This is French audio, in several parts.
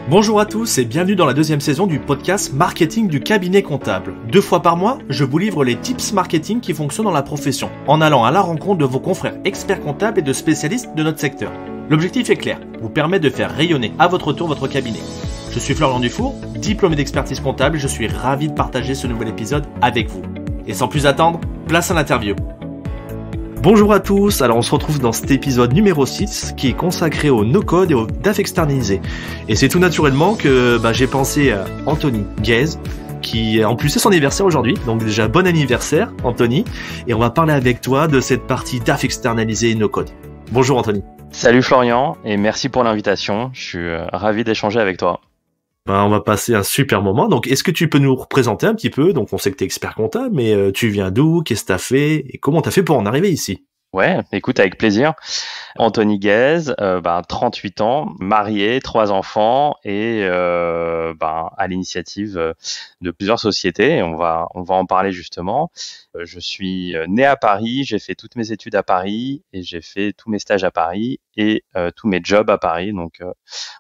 Bonjour à tous et bienvenue dans la deuxième saison du podcast Marketing du cabinet comptable. 2 fois par mois, je vous livre les tips marketing qui fonctionnent dans la profession, en allant à la rencontre de vos confrères experts comptables et de spécialistes de notre secteur. L'objectif est clair, vous permettre de faire rayonner à votre tour votre cabinet. Je suis Florian Dufour, diplômé d'expertise comptable et je suis ravi de partager ce nouvel épisode avec vous. Et sans plus attendre, place à l'interview. Bonjour à tous, alors on se retrouve dans cet épisode numéro 6 qui est consacré au no-code et au DAF externalisé. Et c'est tout naturellement que j'ai pensé à Anthony Guèze, qui en plus c'est son anniversaire aujourd'hui, donc déjà bon anniversaire Anthony, et on va parler avec toi de cette partie DAF externalisé et no-code. Bonjour Anthony. Salut Florian et merci pour l'invitation, je suis ravi d'échanger avec toi. On va passer un super moment. Donc, est-ce que tu peux nous représenter un petit peu? Donc, on sait que tu es expert comptable, mais tu viens d'où? Qu'est-ce que tu as fait? Et comment tu as fait pour en arriver ici? Ouais, écoute, avec plaisir. Anthony Guèze, 38 ans, marié, 3 enfants et à l'initiative de plusieurs sociétés. Et on va en parler justement. Je suis né à Paris, j'ai fait toutes mes études à Paris et j'ai fait tous mes stages à Paris et tous mes jobs à Paris. Donc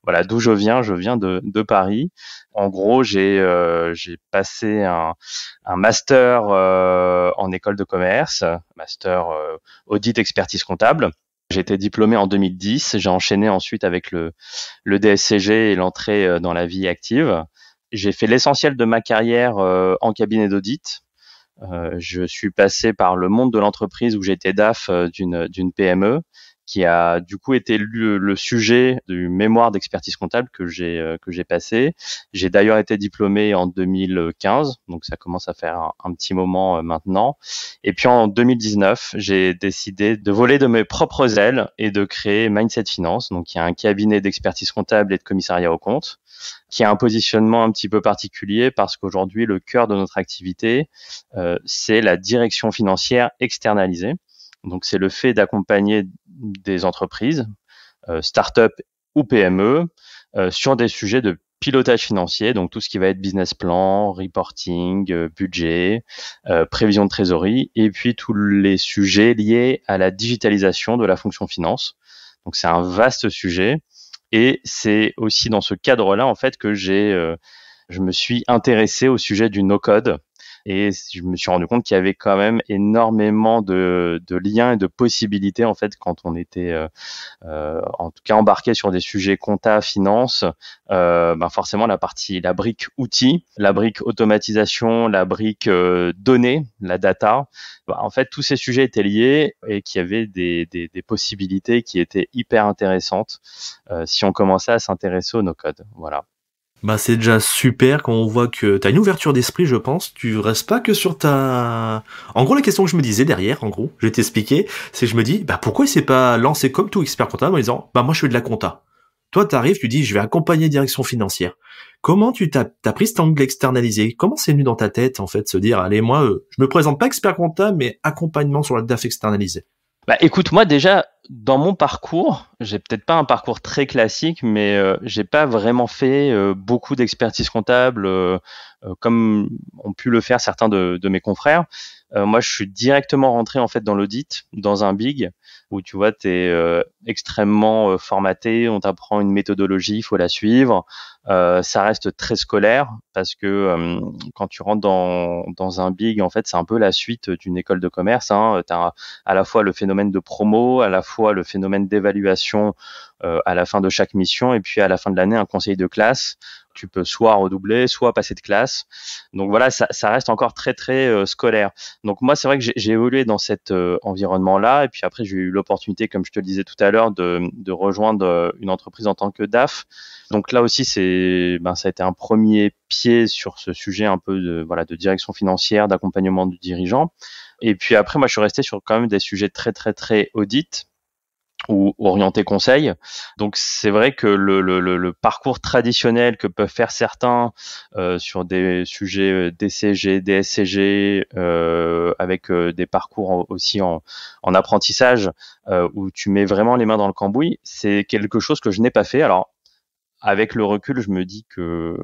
voilà, d'où je viens de Paris. En gros, j'ai passé un master en école de commerce, master audit expertise comptable. J'ai été diplômé en 2010. J'ai enchaîné ensuite avec le DSCG et l'entrée dans la vie active. J'ai fait l'essentiel de ma carrière en cabinet d'audit. Je suis passé par le monde de l'entreprise où j'étais DAF d'une PME qui a du coup été le sujet du mémoire d'expertise comptable que j'ai passé. J'ai d'ailleurs été diplômé en 2015, donc ça commence à faire un petit moment maintenant. Et puis en 2019, j'ai décidé de voler de mes propres ailes et de créer Mindset Finance, donc qui est un cabinet d'expertise comptable et de commissariat aux comptes, qui a un positionnement un petit peu particulier parce qu'aujourd'hui, le cœur de notre activité, c'est la direction financière externalisée. Donc, c'est le fait d'accompagner des entreprises, start-up ou PME, sur des sujets de pilotage financier, donc tout ce qui va être business plan, reporting, budget, prévision de trésorerie, et puis tous les sujets liés à la digitalisation de la fonction finance. Donc, c'est un vaste sujet. Et c'est aussi dans ce cadre-là, en fait, que je me suis intéressé au sujet du no-code. Et je me suis rendu compte qu'il y avait quand même énormément de liens et de possibilités, en fait, quand on était, en tout cas, embarqué sur des sujets compta, finance. Forcément, la brique outils, la brique automatisation, la brique données, la data. En fait, tous ces sujets étaient liés et qu'il y avait des possibilités qui étaient hyper intéressantes si on commençait à s'intéresser au no-code. Voilà. C'est déjà super quand on voit que tu as une ouverture d'esprit, je pense. Tu restes pas que sur ta... En gros, la question que je me disais derrière, je vais t'expliquer, c'est que je me dis, pourquoi il s'est pas lancé comme tout expert comptable en disant, moi je fais de la compta. Toi, t'arrives, tu dis, je vais accompagner direction financière. Comment tu t'as pris cet angle externalisé? Comment c'est venu dans ta tête, en fait, se dire, allez, moi, je me présente pas expert comptable, mais accompagnement sur la DAF externalisé? Écoute, moi déjà, dans mon parcours, j'ai peut-être pas un parcours très classique, mais j'ai pas vraiment fait beaucoup d'expertise comptable comme ont pu le faire certains de mes confrères. Moi, je suis directement rentré en fait dans l'audit, dans un big où tu vois, tu es extrêmement formaté, on t'apprend une méthodologie, il faut la suivre. Ça reste très scolaire parce que quand tu rentres dans un big, en fait, c'est un peu la suite d'une école de commerce. Tu as à la fois le phénomène de promo, à la fois le phénomène d'évaluation à la fin de chaque mission, et puis à la fin de l'année, un conseil de classe. Tu peux soit redoubler, soit passer de classe. Donc voilà, ça reste encore très très scolaire. Donc moi, c'est vrai que j'ai évolué dans cet environnement-là, et puis après j'ai eu l'opportunité, comme je te le disais tout à l'heure, de rejoindre une entreprise en tant que DAF. Donc là aussi, ça a été un premier pied sur ce sujet un peu de direction financière, d'accompagnement du dirigeant. Et puis après, moi, je suis resté sur quand même des sujets très très très audit ou orienté conseil. Donc c'est vrai que le parcours traditionnel que peuvent faire certains sur des sujets DCG, DSCG, avec des parcours aussi en apprentissage où tu mets vraiment les mains dans le cambouis, c'est quelque chose que je n'ai pas fait. Alors avec le recul, je me dis que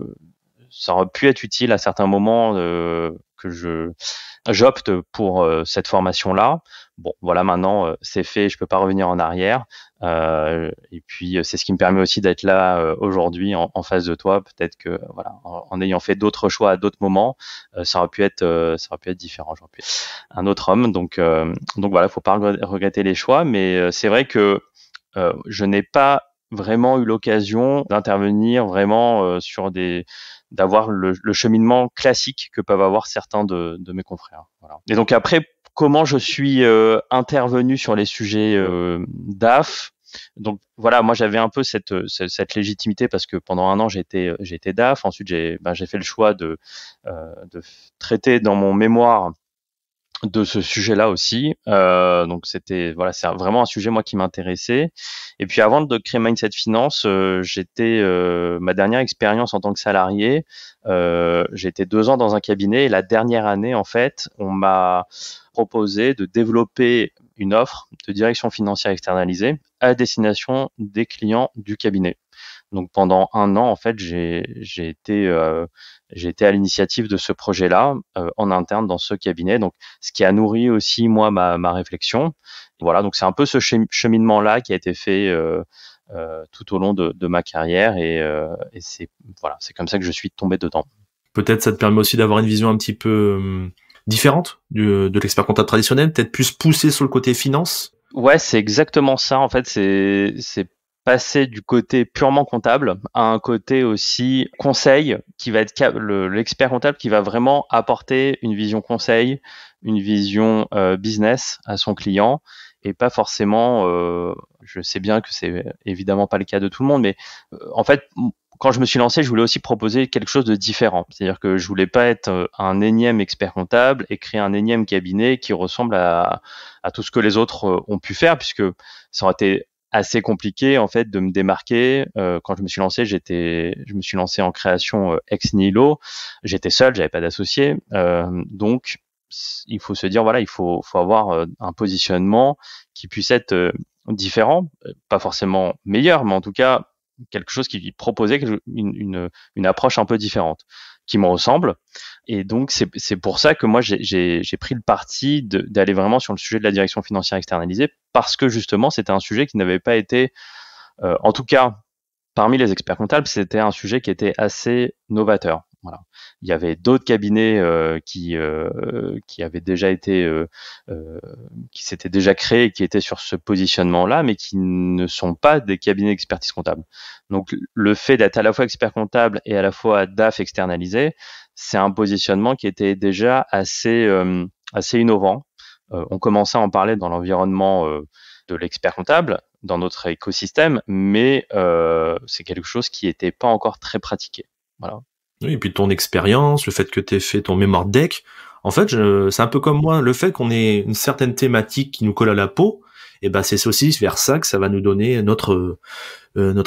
ça aurait pu être utile à certains moments que j'opte pour cette formation-là. Bon, voilà, maintenant c'est fait, je peux pas revenir en arrière. Et puis c'est ce qui me permet aussi d'être là aujourd'hui en face de toi. Peut-être que voilà, en ayant fait d'autres choix à d'autres moments, ça aurait pu être différent. J'aurais pu être un autre homme. Donc voilà, faut pas regretter les choix. Mais c'est vrai que je n'ai pas vraiment eu l'occasion d'intervenir vraiment d'avoir le cheminement classique que peuvent avoir certains de mes confrères. Voilà. Et donc après, comment je suis intervenu sur les sujets DAF. Donc voilà, moi j'avais un peu cette légitimité parce que pendant un an j'ai été DAF. Ensuite j'ai fait le choix de traiter dans mon mémoire de ce sujet-là aussi. Donc c'est vraiment un sujet moi qui m'intéressait. Et puis avant de créer Mindset Finance, j'étais ma dernière expérience en tant que salarié. J'ai été 2 ans dans un cabinet et la dernière année en fait, on m'a proposé de développer une offre de direction financière externalisée à destination des clients du cabinet. Donc pendant un an, en fait, j'ai été à l'initiative de ce projet-là en interne dans ce cabinet. Donc ce qui a nourri aussi moi ma réflexion. Voilà, donc c'est un peu ce cheminement-là qui a été fait tout au long de ma carrière et c'est comme ça que je suis tombé dedans. Peut-être ça te permet aussi d'avoir une vision un petit peu différente de l'expert comptable traditionnel, peut-être plus poussé sur le côté finance. Ouais, c'est exactement ça. En fait, c'est passer du côté purement comptable à un côté aussi conseil qui va être l'expert comptable qui va vraiment apporter une vision conseil, une vision business à son client et pas forcément, je sais bien que c'est évidemment pas le cas de tout le monde, mais en fait, quand je me suis lancé, je voulais aussi proposer quelque chose de différent. C'est-à-dire que je voulais pas être un énième expert comptable et créer un énième cabinet qui ressemble à tout ce que les autres ont pu faire, puisque ça aurait été assez compliqué en fait de me démarquer. Quand je me suis lancé, je me suis lancé en création ex nihilo. J'étais seul, j'avais pas d'associé, donc il faut se dire voilà, il faut avoir un positionnement qui puisse être différent, pas forcément meilleur, mais en tout cas quelque chose qui proposait une approche un peu différente, qui me ressemble. Et donc c'est pour ça que moi j'ai pris le parti d'aller vraiment sur le sujet de la direction financière externalisée, parce que justement c'était un sujet qui n'avait pas été, en tout cas parmi les experts comptables, c'était un sujet qui était assez novateur. Voilà. Il y avait d'autres cabinets qui avaient déjà été, qui s'étaient déjà créés, qui étaient sur ce positionnement-là, mais qui ne sont pas des cabinets d'expertise comptable. Donc, le fait d'être à la fois expert comptable et à la fois DAF externalisé, c'est un positionnement qui était déjà assez innovant. On commençait à en parler dans l'environnement de l'expert comptable, dans notre écosystème, mais c'est quelque chose qui n'était pas encore très pratiqué. Voilà. Oui, et puis ton expérience, le fait que tu aies fait ton mémoire deck, en fait, c'est un peu comme moi, le fait qu'on ait une certaine thématique qui nous colle à la peau, et ben c'est aussi vers ça que ça va nous donner notre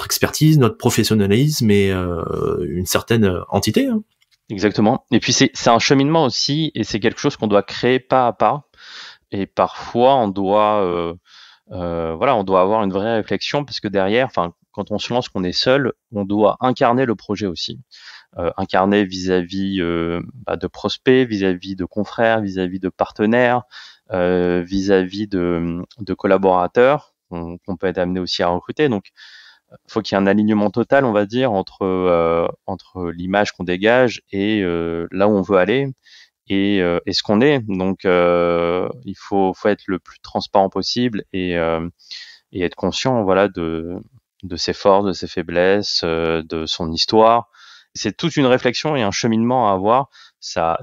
expertise, notre professionnalisme et une certaine entité. Hein. Exactement. Et puis c'est un cheminement aussi, et c'est quelque chose qu'on doit créer pas à pas. Et parfois on doit on doit avoir une vraie réflexion, parce que derrière, quand on se lance, qu'on est seul, on doit incarner le projet aussi. Incarner vis-à-vis de prospects, vis-à-vis de confrères, vis-à-vis de partenaires, vis-à-vis de collaborateurs qu'on peut être amené aussi à recruter. Donc, il faut qu'il y ait un alignement total, on va dire, entre l'image qu'on dégage et là où on veut aller et ce qu'on est. Donc, il faut être le plus transparent possible et être conscient, voilà, de ses forces, de ses faiblesses, de son histoire. C'est toute une réflexion et un cheminement à avoir. Ça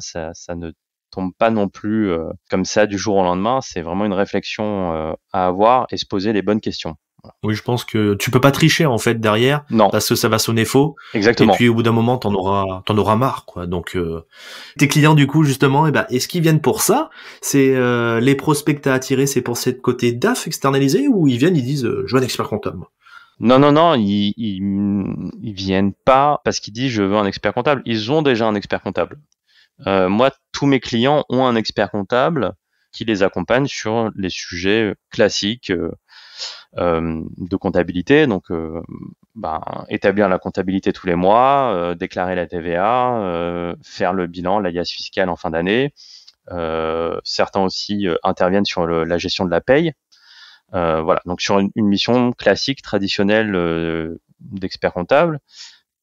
ne tombe pas non plus comme ça du jour au lendemain. C'est vraiment une réflexion à avoir et se poser les bonnes questions. Voilà. Oui, je pense que tu peux pas tricher en fait derrière, non, parce que ça va sonner faux. Exactement. Et puis au bout d'un moment, t'en auras marre, quoi. Donc tes clients du coup justement, est-ce qu'ils viennent pour ça? C'est les prospects que t'as attirés, c'est pour cette côté DAF externalisé, ou ils viennent, ils disent je veux un expert comptable. Non, ils viennent pas parce qu'ils disent je veux un expert comptable. Ils ont déjà un expert comptable. Moi, tous mes clients ont un expert comptable qui les accompagne sur les sujets classiques de comptabilité. Donc, établir la comptabilité tous les mois, déclarer la TVA, faire le bilan, l'alias fiscal en fin d'année. Certains aussi interviennent sur la gestion de la paye. Voilà, donc sur une mission classique, traditionnelle d'expert comptable.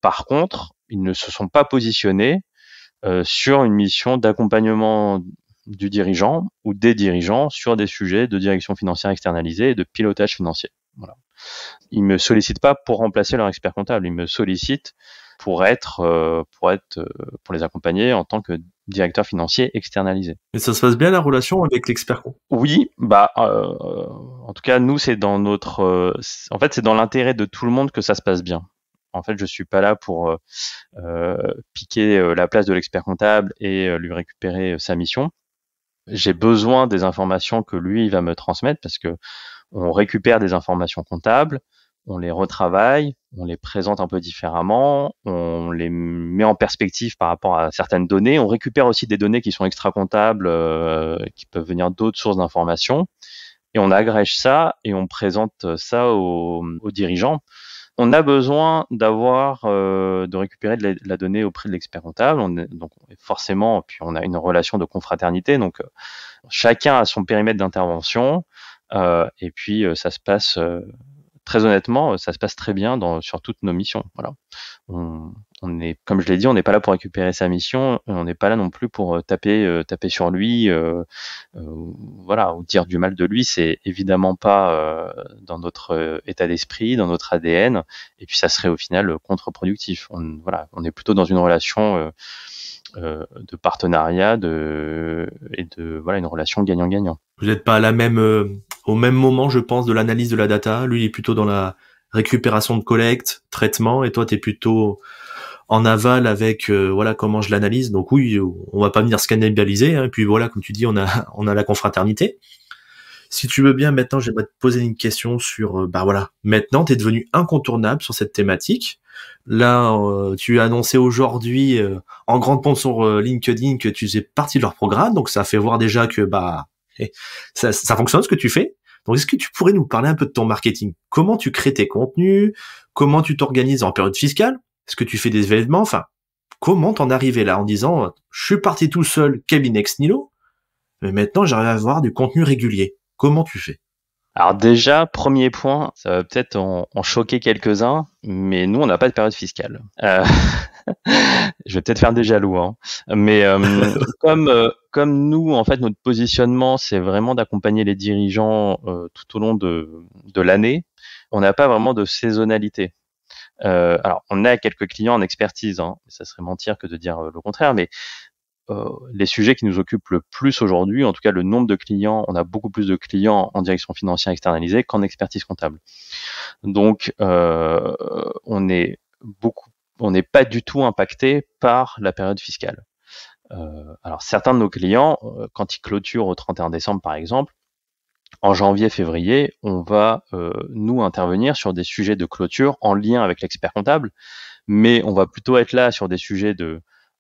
Par contre, ils ne se sont pas positionnés sur une mission d'accompagnement du dirigeant ou des dirigeants sur des sujets de direction financière externalisée et de pilotage financier. Voilà. Ils me sollicitent pas pour remplacer leur expert comptable, ils me sollicitent pour les accompagner en tant que directeur financier externalisé. Et ça se passe bien la relation avec l'expert comptable? Oui, en tout cas nous c'est dans notre, en fait c'est dans l'intérêt de tout le monde que ça se passe bien. En fait, je suis pas là pour piquer la place de l'expert comptable et lui récupérer sa mission. J'ai besoin des informations que lui va me transmettre parce que on récupère des informations comptables, on les retravaille, on les présente un peu différemment, on les met en perspective par rapport à certaines données. On récupère aussi des données qui sont extra-comptables, qui peuvent venir d'autres sources d'informations, et on agrège ça et on présente ça aux dirigeants. On a besoin de récupérer de la donnée auprès de l'expert comptable. Donc forcément, puis on a une relation de confraternité. Donc chacun a son périmètre d'intervention, et puis ça se passe très honnêtement, ça se passe très bien sur toutes nos missions. Voilà. On est, comme je l'ai dit, on n'est pas là pour récupérer sa mission, on n'est pas là non plus pour taper sur lui, voilà, ou dire du mal de lui. C'est évidemment pas dans notre état d'esprit, dans notre ADN, et puis ça serait au final contre-productif. On est plutôt dans une relation de partenariat une relation gagnant-gagnant. Vous n'êtes pas au même moment, je pense, de l'analyse de la data. Lui, il est plutôt dans la récupération de collecte, traitement, et toi, tu es plutôt en aval avec comment je l'analyse. Donc oui, on va pas venir se cannibaliser, hein. Et puis voilà, comme tu dis, on a la confraternité. Si tu veux bien, maintenant, j'aimerais te poser une question sur maintenant, tu es devenu incontournable sur cette thématique. Là, tu as annoncé aujourd'hui en grande pompe sur LinkedIn que tu faisais partie de leur programme, donc ça fait voir déjà que ça fonctionne ce que tu fais. Donc est-ce que tu pourrais nous parler un peu de ton marketing? Comment tu crées tes contenus? Comment tu t'organises en période fiscale? Est-ce que tu fais des événements? Enfin, comment t'en es arrivé là en disant je suis parti tout seul, cabinet ex nihilo, mais maintenant j'arrive à avoir du contenu régulier? Comment tu fais? Alors déjà, premier point, ça va peut-être en choquer quelques-uns, mais nous, on n'a pas de période fiscale. Je vais peut-être faire des jaloux, hein. Mais comme nous, en fait, notre positionnement, c'est vraiment d'accompagner les dirigeants tout au long de l'année. On n'a pas vraiment de saisonnalité. Alors, on a quelques clients en expertise, hein. Ça serait mentir que de dire le contraire, mais les sujets qui nous occupent le plus aujourd'hui, en tout cas le nombre de clients, on a beaucoup plus de clients en direction financière externalisée qu'en expertise comptable. Donc, on n'est pas du tout impacté par la période fiscale. Alors, certains de nos clients, quand ils clôturent au 31 décembre, par exemple, en janvier, février, on va nous intervenir sur des sujets de clôture en lien avec l'expert comptable, mais on va plutôt être là sur des sujets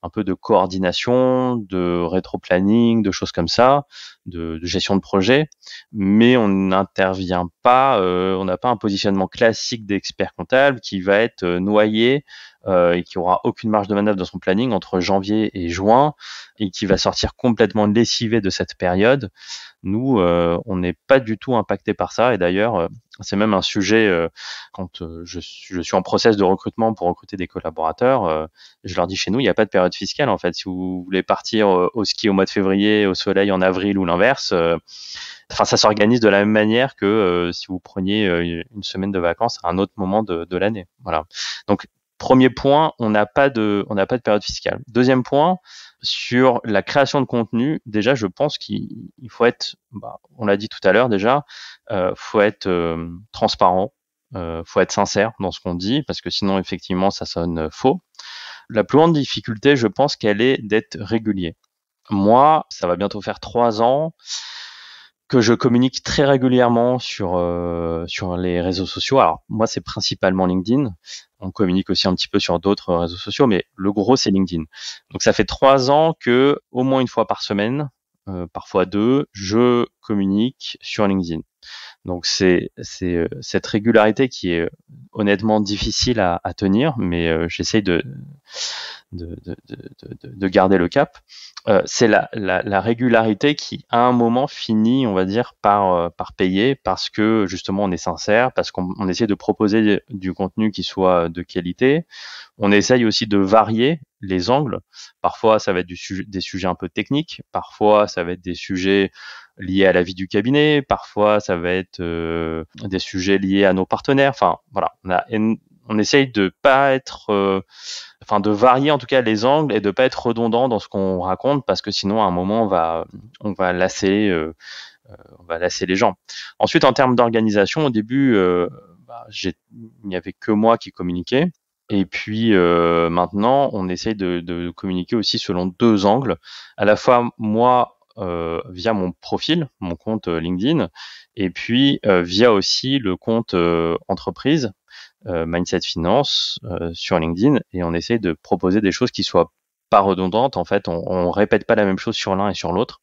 un peu de coordination, de rétro-planning, de choses comme ça, de gestion de projet, mais on n'intervient pas, on n'a pas un positionnement classique d'expert comptable qui va être noyé et qui aura aucune marge de manœuvre dans son planning entre janvier et juin et qui va sortir complètement lessivé de cette période. Nous, on n'est pas du tout impacté par ça, et d'ailleurs, c'est même un sujet quand je suis en process de recrutement pour recruter des collaborateurs, je leur dis chez nous, il n'y a pas de période fiscale en fait. Si vous voulez partir au ski au mois de février, au soleil en avril ou l'inverse, ça s'organise de la même manière que si vous preniez une semaine de vacances à un autre moment de l'année. Voilà. Donc premier point, on n'a pas de période fiscale. Deuxième point, sur la création de contenu, déjà, je pense qu'il faut être, on l'a dit tout à l'heure déjà, faut être transparent, faut être sincère dans ce qu'on dit, parce que sinon, effectivement, ça sonne faux. La plus grande difficulté, je pense qu'elle est d'être régulier. Moi, ça va bientôt faire 3 ans que je communique très régulièrement sur les réseaux sociaux. Alors moi, c'est principalement LinkedIn. On communique aussi un petit peu sur d'autres réseaux sociaux, mais le gros, c'est LinkedIn. Donc ça fait 3 ans que au moins une fois par semaine, parfois 2, je communique sur LinkedIn. Donc c'est cette régularité qui est honnêtement difficile à tenir, mais j'essaye de garder le cap. C'est la régularité qui, à un moment, finit, on va dire, par payer parce que justement on est sincère, parce qu'on essaie de proposer du contenu qui soit de qualité. On essaye aussi de varier les angles. Parfois, ça va être des sujets un peu techniques. Parfois, ça va être des sujets liés à la vie du cabinet. Parfois, ça va être des sujets liés à nos partenaires. Enfin, voilà, on essaye de pas être de varier en tout cas les angles et de pas être redondant dans ce qu'on raconte parce que sinon à un moment on va lasser les gens. Ensuite en termes d'organisation, au début il n'y avait que moi qui communiquais et puis maintenant on essaye de communiquer aussi selon deux angles, à la fois moi via mon profil, mon compte LinkedIn, et puis via aussi le compte entreprise Mindset Finance sur LinkedIn, et on essaie de proposer des choses qui soient pas redondantes. En fait, on répète pas la même chose sur l'un et sur l'autre.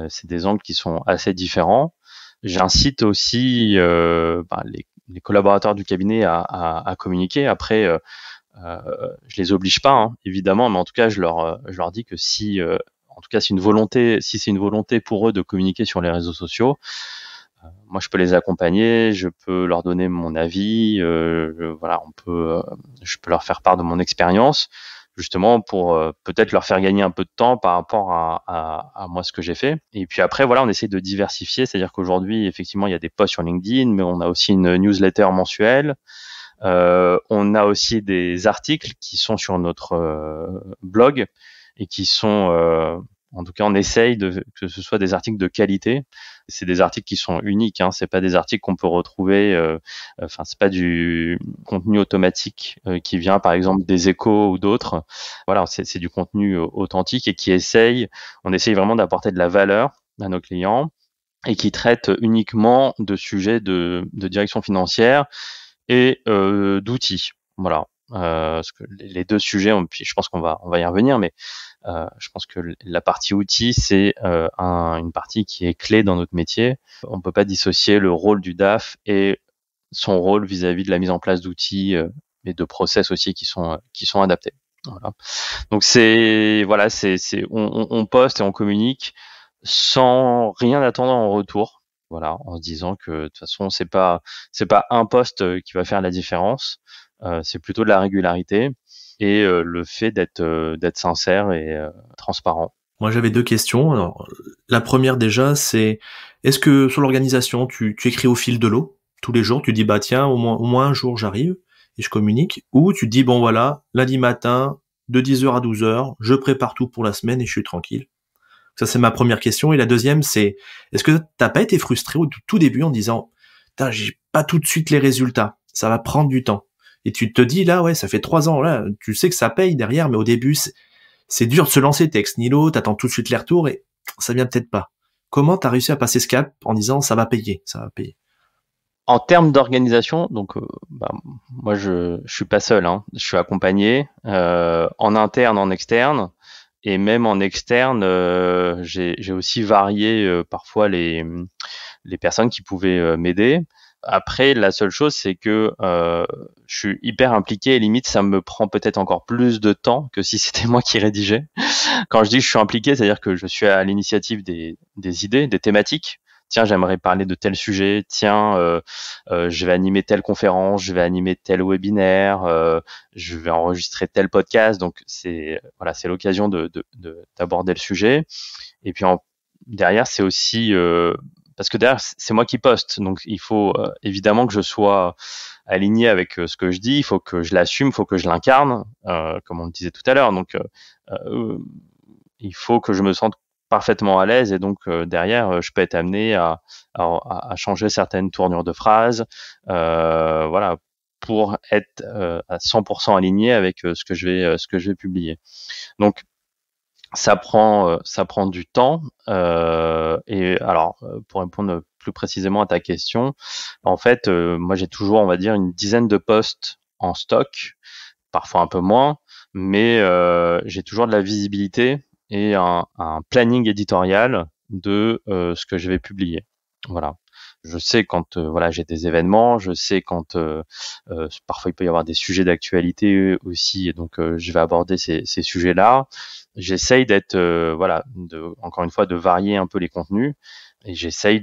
C'est des angles qui sont assez différents. J'incite aussi les collaborateurs du cabinet à communiquer. Après, je les oblige pas, hein, évidemment, mais en tout cas, je leur dis que si en tout cas, si c'est une volonté pour eux de communiquer sur les réseaux sociaux, moi, je peux les accompagner, je peux leur donner mon avis, je peux leur faire part de mon expérience, justement pour peut-être leur faire gagner un peu de temps par rapport à moi ce que j'ai fait. Et puis après, voilà, on essaie de diversifier, c'est-à-dire qu'aujourd'hui, effectivement, il y a des posts sur LinkedIn, mais on a aussi une newsletter mensuelle. On a aussi des articles qui sont sur notre blog et qui sont en tout cas, on essaye que ce soit des articles de qualité. C'est des articles qui sont uniques, hein. C'est pas des articles qu'on peut retrouver. C'est pas du contenu automatique qui vient, par exemple, des Échos ou d'autres. Voilà, c'est du contenu authentique et on essaye vraiment d'apporter de la valeur à nos clients et qui traite uniquement de sujets de direction financière et d'outils. Voilà. Parce que les deux sujets, puis je pense qu'on va y revenir, mais je pense que la partie outils, c'est une partie qui est clé dans notre métier. On peut pas dissocier le rôle du DAF et son rôle vis-à-vis de la mise en place d'outils et de process aussi qui sont adaptés. Voilà. Donc on poste et on communique sans rien attendre en retour. Voilà, en se disant que de toute façon c'est pas un poste qui va faire la différence, c'est plutôt de la régularité et le fait d'être sincère et transparent. Moi, j'avais deux questions. Alors, la première déjà, c'est est-ce que sur l'organisation, tu écris au fil de l'eau tous les jours, tu dis bah tiens, au moins un jour j'arrive et je communique, ou tu dis bon voilà, lundi matin de 10h à 12h, je prépare tout pour la semaine et je suis tranquille. Ça, c'est ma première question. Et la deuxième, c'est est-ce que t'as pas été frustré au tout début en disant j'ai pas tout de suite les résultats, ça va prendre du temps. Et tu te dis là, ouais, ça fait 3 ans, là, tu sais que ça paye derrière, mais au début, c'est dur de se lancer texte Nilo, t'attends tout de suite les retours et ça vient peut-être pas. Comment t'as réussi à passer ce cap en disant ça va payer, ça va payer? En termes d'organisation, donc moi je suis pas seul, hein. Je suis accompagné en interne, en externe, et même en externe, j'ai aussi varié parfois les personnes qui pouvaient m'aider. Après, la seule chose, c'est que je suis hyper impliqué et limite, ça me prend peut-être encore plus de temps que si c'était moi qui rédigeais. Quand je dis que je suis impliqué, c'est-à-dire que je suis à l'initiative des idées, des thématiques. Tiens, j'aimerais parler de tel sujet. Tiens, je vais animer telle conférence, je vais animer tel webinaire, je vais enregistrer tel podcast. Donc c'est l'occasion d'aborder le sujet. Et puis derrière, c'est aussi parce que derrière, c'est moi qui poste. Donc il faut évidemment que je sois aligné avec ce que je dis. Il faut que je l'assume, il faut que je l'incarne, comme on le disait tout à l'heure. Donc il faut que je me sente parfaitement à l'aise et donc derrière je peux être amené à changer certaines tournures de phrases pour être à 100% aligné avec ce que je vais publier. Donc ça prend du temps et alors pour répondre plus précisément à ta question, en fait moi j'ai toujours on va dire une dizaine de posts en stock, parfois un peu moins, mais j'ai toujours de la visibilité et un planning éditorial de ce que je vais publier. Voilà. Je sais quand voilà, j'ai des événements, je sais quand parfois il peut y avoir des sujets d'actualité aussi, et donc je vais aborder ces sujets-là. J'essaye d'être voilà, encore une fois, de varier un peu les contenus, et j'essaye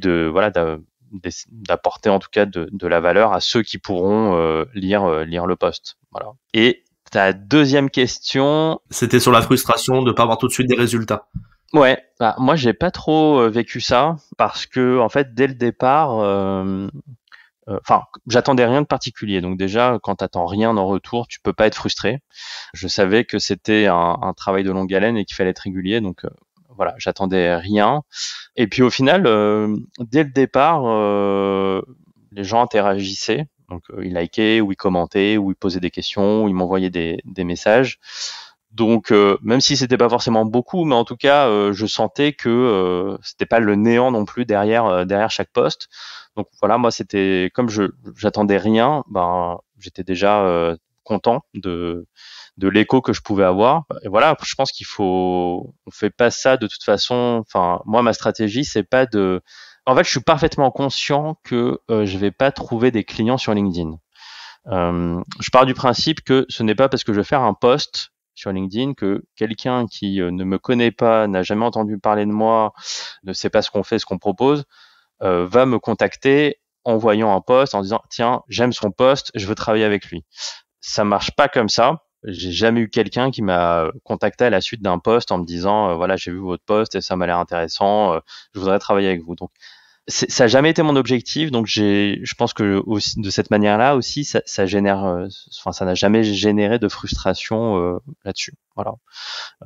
d'apporter en tout cas de la valeur à ceux qui pourront lire le post. Voilà. Et ta deuxième question, C'était sur la frustration de pas avoir tout de suite des résultats. ouais, bah, moi j'ai pas trop vécu ça parce que en fait dès le départ, j'attendais rien de particulier. Donc déjà, quand t'attends rien en retour, tu peux pas être frustré. Je savais que c'était un travail de longue haleine et qu'il fallait être régulier. Donc voilà, j'attendais rien. Et puis au final, dès le départ, les gens interagissaient. Donc ils likaient ou ils commentaient ou ils posaient des questions ou ils m'envoyaient des messages. Donc même si c'était pas forcément beaucoup, mais en tout cas je sentais que c'était pas le néant non plus derrière chaque poste. Donc voilà, moi c'était comme j'attendais rien, ben j'étais déjà content de l'écho que je pouvais avoir. Et voilà, je pense on fait pas ça de toute façon. Enfin moi ma stratégie c'est pas de, en fait je suis parfaitement conscient que je vais pas trouver des clients sur LinkedIn. Je pars du principe que ce n'est pas parce que je vais faire un post sur LinkedIn que quelqu'un qui ne me connaît pas, n'a jamais entendu parler de moi, ne sait pas ce qu'on fait, ce qu'on propose, va me contacter en voyant un post, en disant tiens, j'aime son post, je veux travailler avec lui. Ça marche pas comme ça. J'ai jamais eu quelqu'un qui m'a contacté à la suite d'un post en me disant voilà, j'ai vu votre post et ça m'a l'air intéressant, je voudrais travailler avec vous. Donc ça n'a jamais été mon objectif, donc je pense que aussi, de cette manière-là aussi, ça génère, ça n'a jamais généré de frustration là-dessus. Voilà.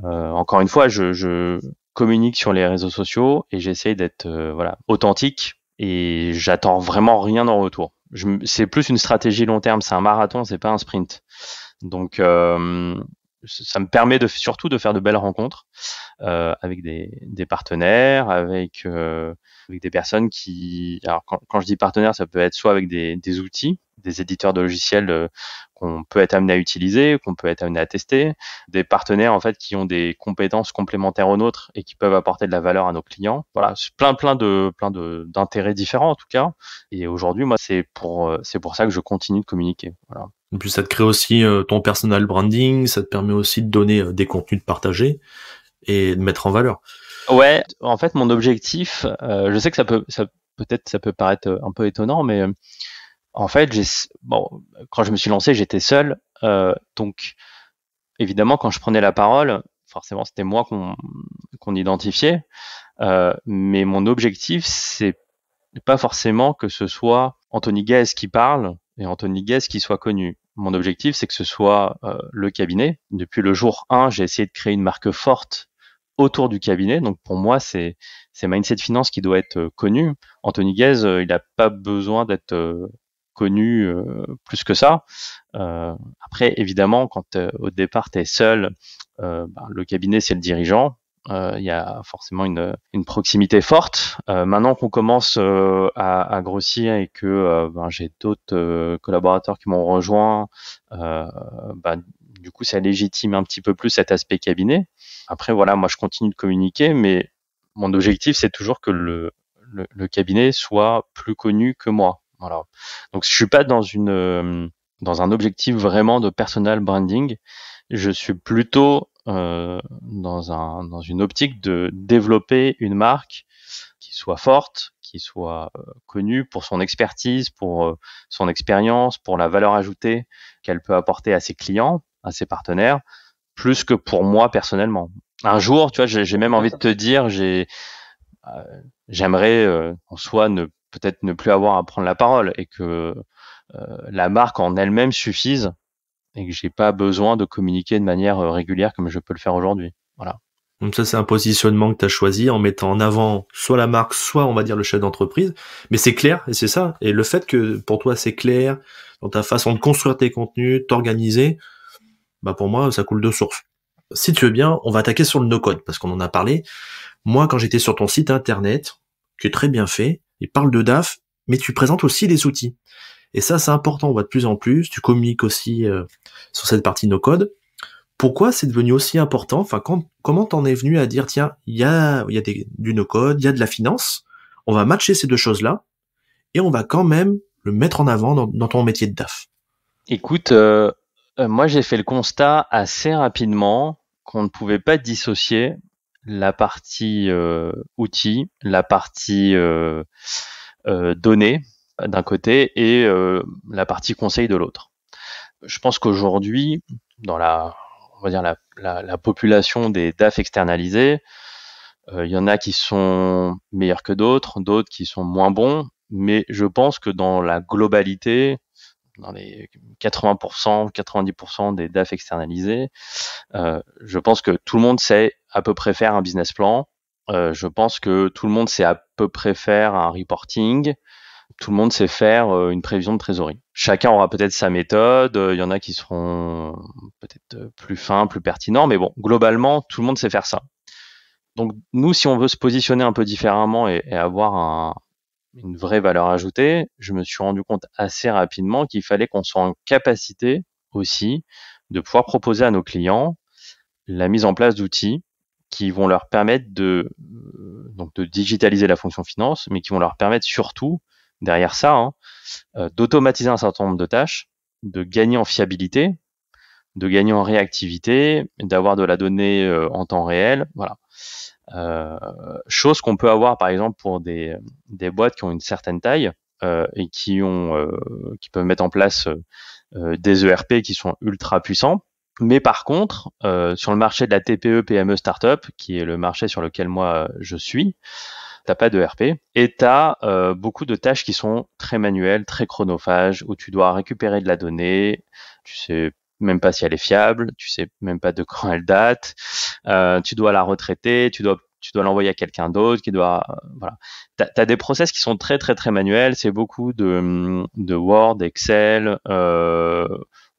Encore une fois, je communique sur les réseaux sociaux et j'essaye d'être voilà, authentique et j'attends vraiment rien en retour. C'est plus une stratégie long terme, c'est un marathon, c'est pas un sprint. Donc ça me permet surtout de faire de belles rencontres avec des partenaires, avec des personnes qui, alors quand je dis partenaires, ça peut être soit avec des outils, des éditeurs de logiciels qu'on peut être amené à utiliser, qu'on peut être amené à tester, des partenaires en fait qui ont des compétences complémentaires aux nôtres et qui peuvent apporter de la valeur à nos clients. Voilà, plein d'intérêts différents en tout cas. Et aujourd'hui, moi, c'est pour ça que je continue de communiquer. Voilà. En plus, ça te crée aussi ton personal branding, ça te permet aussi de donner des contenus de partager et de mettre en valeur. Ouais, en fait, mon objectif, je sais que ça peut paraître un peu étonnant, mais en fait, quand je me suis lancé, j'étais seul, donc évidemment, quand je prenais la parole, forcément, c'était moi qu'on identifiait, mais mon objectif, c'est pas forcément que ce soit Anthony Guez qui parle et Anthony Guez qui soit connu. Mon objectif, c'est que ce soit le cabinet. Depuis le jour 1, j'ai essayé de créer une marque forte autour du cabinet. Donc pour moi, c'est Mindset Finance qui doit être connu. Anthony Guez, il n'a pas besoin d'être connu plus que ça. Après, évidemment, quand au départ, tu es seul, le cabinet, c'est le dirigeant. Il y a forcément une proximité forte. Maintenant qu'on commence à grossir et que j'ai d'autres collaborateurs qui m'ont rejoint, du coup, ça légitime un petit peu plus cet aspect cabinet. Après, voilà, moi, je continue de communiquer, mais mon objectif, c'est toujours que le cabinet soit plus connu que moi. Voilà. Donc, je suis pas dans un objectif vraiment de personal branding. Je suis plutôt dans une optique de développer une marque qui soit forte, qui soit connue pour son expertise, pour son expérience, pour la valeur ajoutée qu'elle peut apporter à ses clients, à ses partenaires, plus que pour moi personnellement. Un jour, tu vois, j'ai même envie de te dire, j'aimerais en soi peut-être ne plus avoir à prendre la parole et que la marque en elle-même suffise et que j'ai pas besoin de communiquer de manière régulière comme je peux le faire aujourd'hui. Voilà. Donc ça, c'est un positionnement que tu as choisi en mettant en avant soit la marque, soit on va dire le chef d'entreprise. Mais c'est clair, et c'est ça. Et le fait que pour toi c'est clair, dans ta façon de construire tes contenus, t'organiser, pour moi, ça coule de source. Si tu veux bien, on va attaquer sur le no-code, parce qu'on en a parlé. Moi, quand j'étais sur ton site internet, qui est très bien fait, il parle de DAF, mais tu présentes aussi des outils. Et ça, c'est important, on voit de plus en plus. Tu communiques aussi sur cette partie no-code. Pourquoi c'est devenu aussi important? Enfin, comment t'en es venu à dire, tiens, il y a du no-code, il y a de la finance, on va matcher ces deux choses-là, et on va quand même le mettre en avant dans ton métier de DAF? Écoute, moi j'ai fait le constat assez rapidement qu'on ne pouvait pas dissocier la partie outils, la partie données d'un côté et la partie conseil de l'autre. Je pense qu'aujourd'hui, dans on va dire la population des DAF externalisés, il y en a qui sont meilleurs que d'autres qui sont moins bons, mais je pense que dans la globalité, dans les 80%, 90% des DAF externalisés, je pense que tout le monde sait à peu près faire un business plan. Je pense que tout le monde sait à peu près faire un reporting. Tout le monde sait faire une prévision de trésorerie. Chacun aura peut-être sa méthode. Il y en a qui seront peut-être plus fins, plus pertinents, mais bon, globalement, tout le monde sait faire ça. Donc nous, si on veut se positionner un peu différemment et avoir une vraie valeur ajoutée, je me suis rendu compte assez rapidement qu'il fallait qu'on soit en capacité aussi de pouvoir proposer à nos clients la mise en place d'outils qui vont leur permettre donc de digitaliser la fonction finance, mais qui vont leur permettre surtout, derrière ça, d'automatiser un certain nombre de tâches, de gagner en fiabilité, de gagner en réactivité, d'avoir de la donnée en temps réel, voilà. Chose qu'on peut avoir par exemple pour des boîtes qui ont une certaine taille et qui peuvent mettre en place des ERP qui sont ultra puissants. Mais par contre, sur le marché de la TPE, PME, startup, qui est le marché sur lequel moi je suis, t'as pas de ERP et t'as beaucoup de tâches qui sont très manuelles, très chronophages, où tu dois récupérer de la donnée, tu sais même pas si elle est fiable, tu sais même pas de quand elle date, tu dois la retraiter, tu dois l'envoyer à quelqu'un d'autre qui doit voilà. T'as des process qui sont très très très manuels, c'est beaucoup de Word, Excel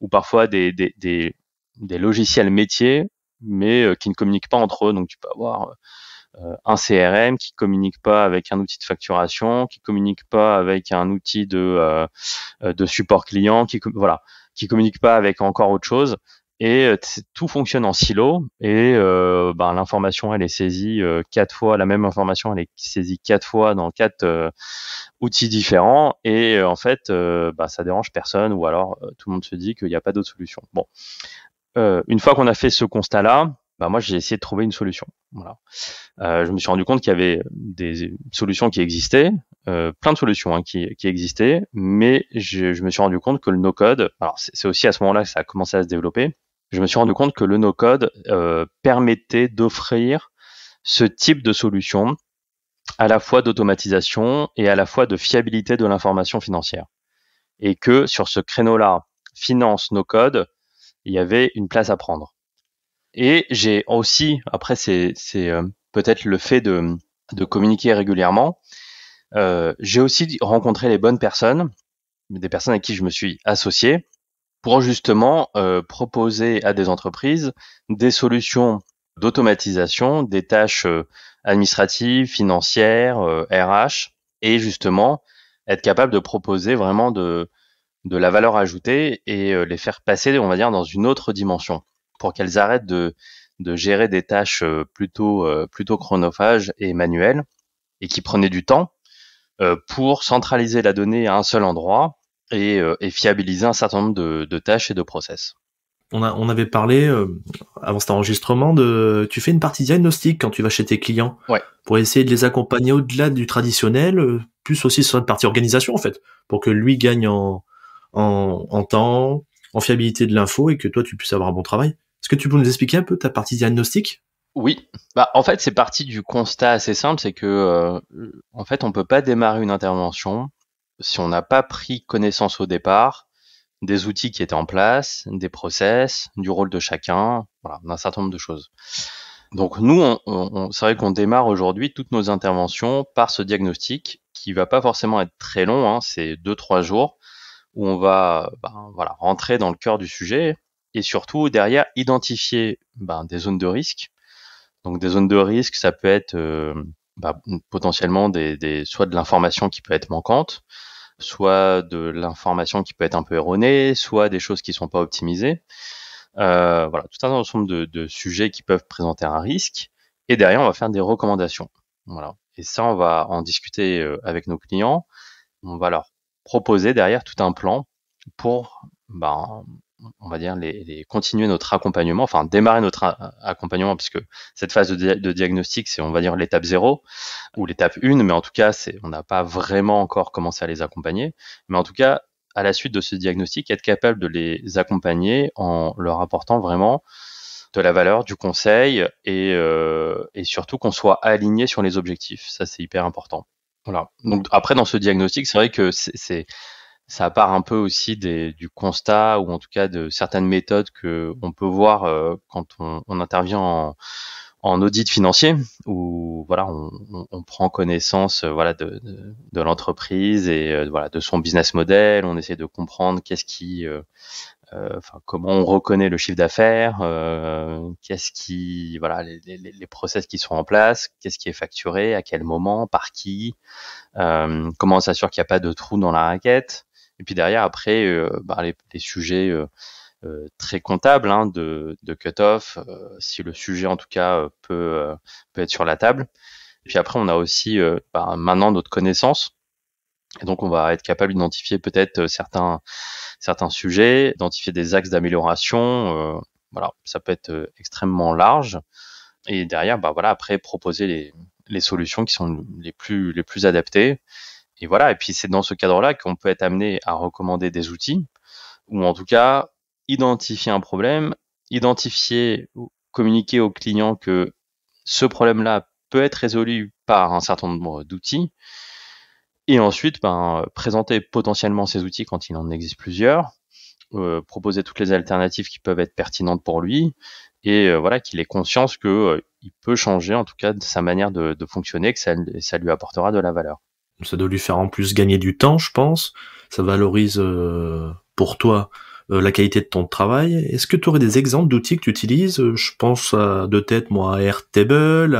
ou parfois des logiciels métiers mais qui ne communiquent pas entre eux, donc tu peux avoir un CRM qui communique pas avec un outil de facturation, qui communique pas avec un outil de support client, qui communique pas avec encore autre chose. Et tout fonctionne en silo et l'information elle est saisie 4 fois, la même information elle est saisie 4 fois dans 4 outils différents et en fait ça dérange personne ou alors tout le monde se dit qu'il n'y a pas d'autre solution. Bon, une fois qu'on a fait ce constat-là, moi j'ai essayé de trouver une solution. Voilà. Je me suis rendu compte qu'il y avait des solutions qui existaient, plein de solutions qui existaient, mais je me suis rendu compte que le no-code, alors c'est aussi à ce moment-là que ça a commencé à se développer, je me suis rendu compte que le no-code permettait d'offrir ce type de solution à la fois d'automatisation et à la fois de fiabilité de l'information financière. Et que sur ce créneau-là, finance, no-code, il y avait une place à prendre. Et j'ai aussi, après c'est peut-être le fait de communiquer régulièrement, j'ai aussi rencontré les bonnes personnes, des personnes avec qui je me suis associé, pour justement proposer à des entreprises des solutions d'automatisation des tâches administratives, financières, RH, et justement être capable de proposer vraiment de la valeur ajoutée et les faire passer, on va dire, dans une autre dimension, pour qu'elles arrêtent de gérer des tâches plutôt chronophages et manuelles et qui prenaient du temps pour centraliser la donnée à un seul endroit et fiabiliser un certain nombre de tâches et de process. On avait parlé avant cet enregistrement tu fais une partie diagnostic quand tu vas chez tes clients, ouais, pour essayer de les accompagner au-delà du traditionnel, plus aussi sur une partie organisation en fait, pour que lui gagne en temps, en fiabilité de l'info et que toi tu puisses avoir un bon travail. Est-ce que tu peux nous expliquer un peu ta partie diagnostic ? Oui, en fait c'est parti du constat assez simple, c'est que en fait on peut pas démarrer une intervention si on n'a pas pris connaissance au départ des outils qui étaient en place, des process, du rôle de chacun, voilà, d'un certain nombre de choses. Donc nous, c'est vrai qu'on démarre aujourd'hui toutes nos interventions par ce diagnostic qui va pas forcément être très long, c'est 2-3 jours où on va rentrer dans le cœur du sujet et surtout derrière identifier des zones de risque. Donc des zones de risque, ça peut être potentiellement soit de l'information qui peut être manquante, soit de l'information qui peut être un peu erronée, soit des choses qui sont pas optimisées. Voilà, tout un ensemble de sujets qui peuvent présenter un risque. Et derrière, on va faire des recommandations. Voilà. Et ça, on va en discuter avec nos clients on va leur proposer derrière tout un plan pour, on va dire, continuer notre accompagnement, enfin démarrer notre accompagnement, puisque cette phase de diagnostic, c'est, on va dire, l'étape 0 ou l'étape 1, mais en tout cas, on n'a pas vraiment encore commencé à les accompagner. Mais en tout cas, à la suite de ce diagnostic, être capable de les accompagner en leur apportant vraiment de la valeur, du conseil et surtout qu'on soit aligné sur les objectifs. Ça, c'est hyper important. Voilà. Donc après, dans ce diagnostic, c'est vrai que ça part un peu aussi du constat ou en tout cas de certaines méthodes que on peut voir quand on intervient en audit financier, où voilà, on prend connaissance voilà de l'entreprise et voilà de son business model. On essaie de comprendre comment on reconnaît le chiffre d'affaires, voilà, les process qui sont en place, qu'est-ce qui est facturé, à quel moment, par qui, comment on s'assure qu'il n'y a pas de trou dans la raquette. Et puis derrière, après, les sujets très comptables de cut-off, si le sujet en tout cas peut être sur la table. Et puis après, on a aussi maintenant notre connaissance. Et donc, on va être capable d'identifier peut-être certains sujets, identifier des axes d'amélioration. Voilà, ça peut être extrêmement large. Et derrière, après proposer les solutions qui sont les plus adaptées. Et voilà. Et puis c'est dans ce cadre-là qu'on peut être amené à recommander des outils, ou en tout cas identifier un problème, communiquer au client que ce problème-là peut être résolu par un certain nombre d'outils. Et ensuite, présenter potentiellement ces outils quand il en existe plusieurs, proposer toutes les alternatives qui peuvent être pertinentes pour lui, et voilà, qu'il ait conscience que il peut changer en tout cas de sa manière de fonctionner, que ça lui apportera de la valeur. Ça doit lui faire en plus gagner du temps, je pense. Ça valorise pour toi la qualité de ton travail. Est-ce que tu aurais des exemples d'outils que tu utilises? Je pense de tête, moi, à Airtable,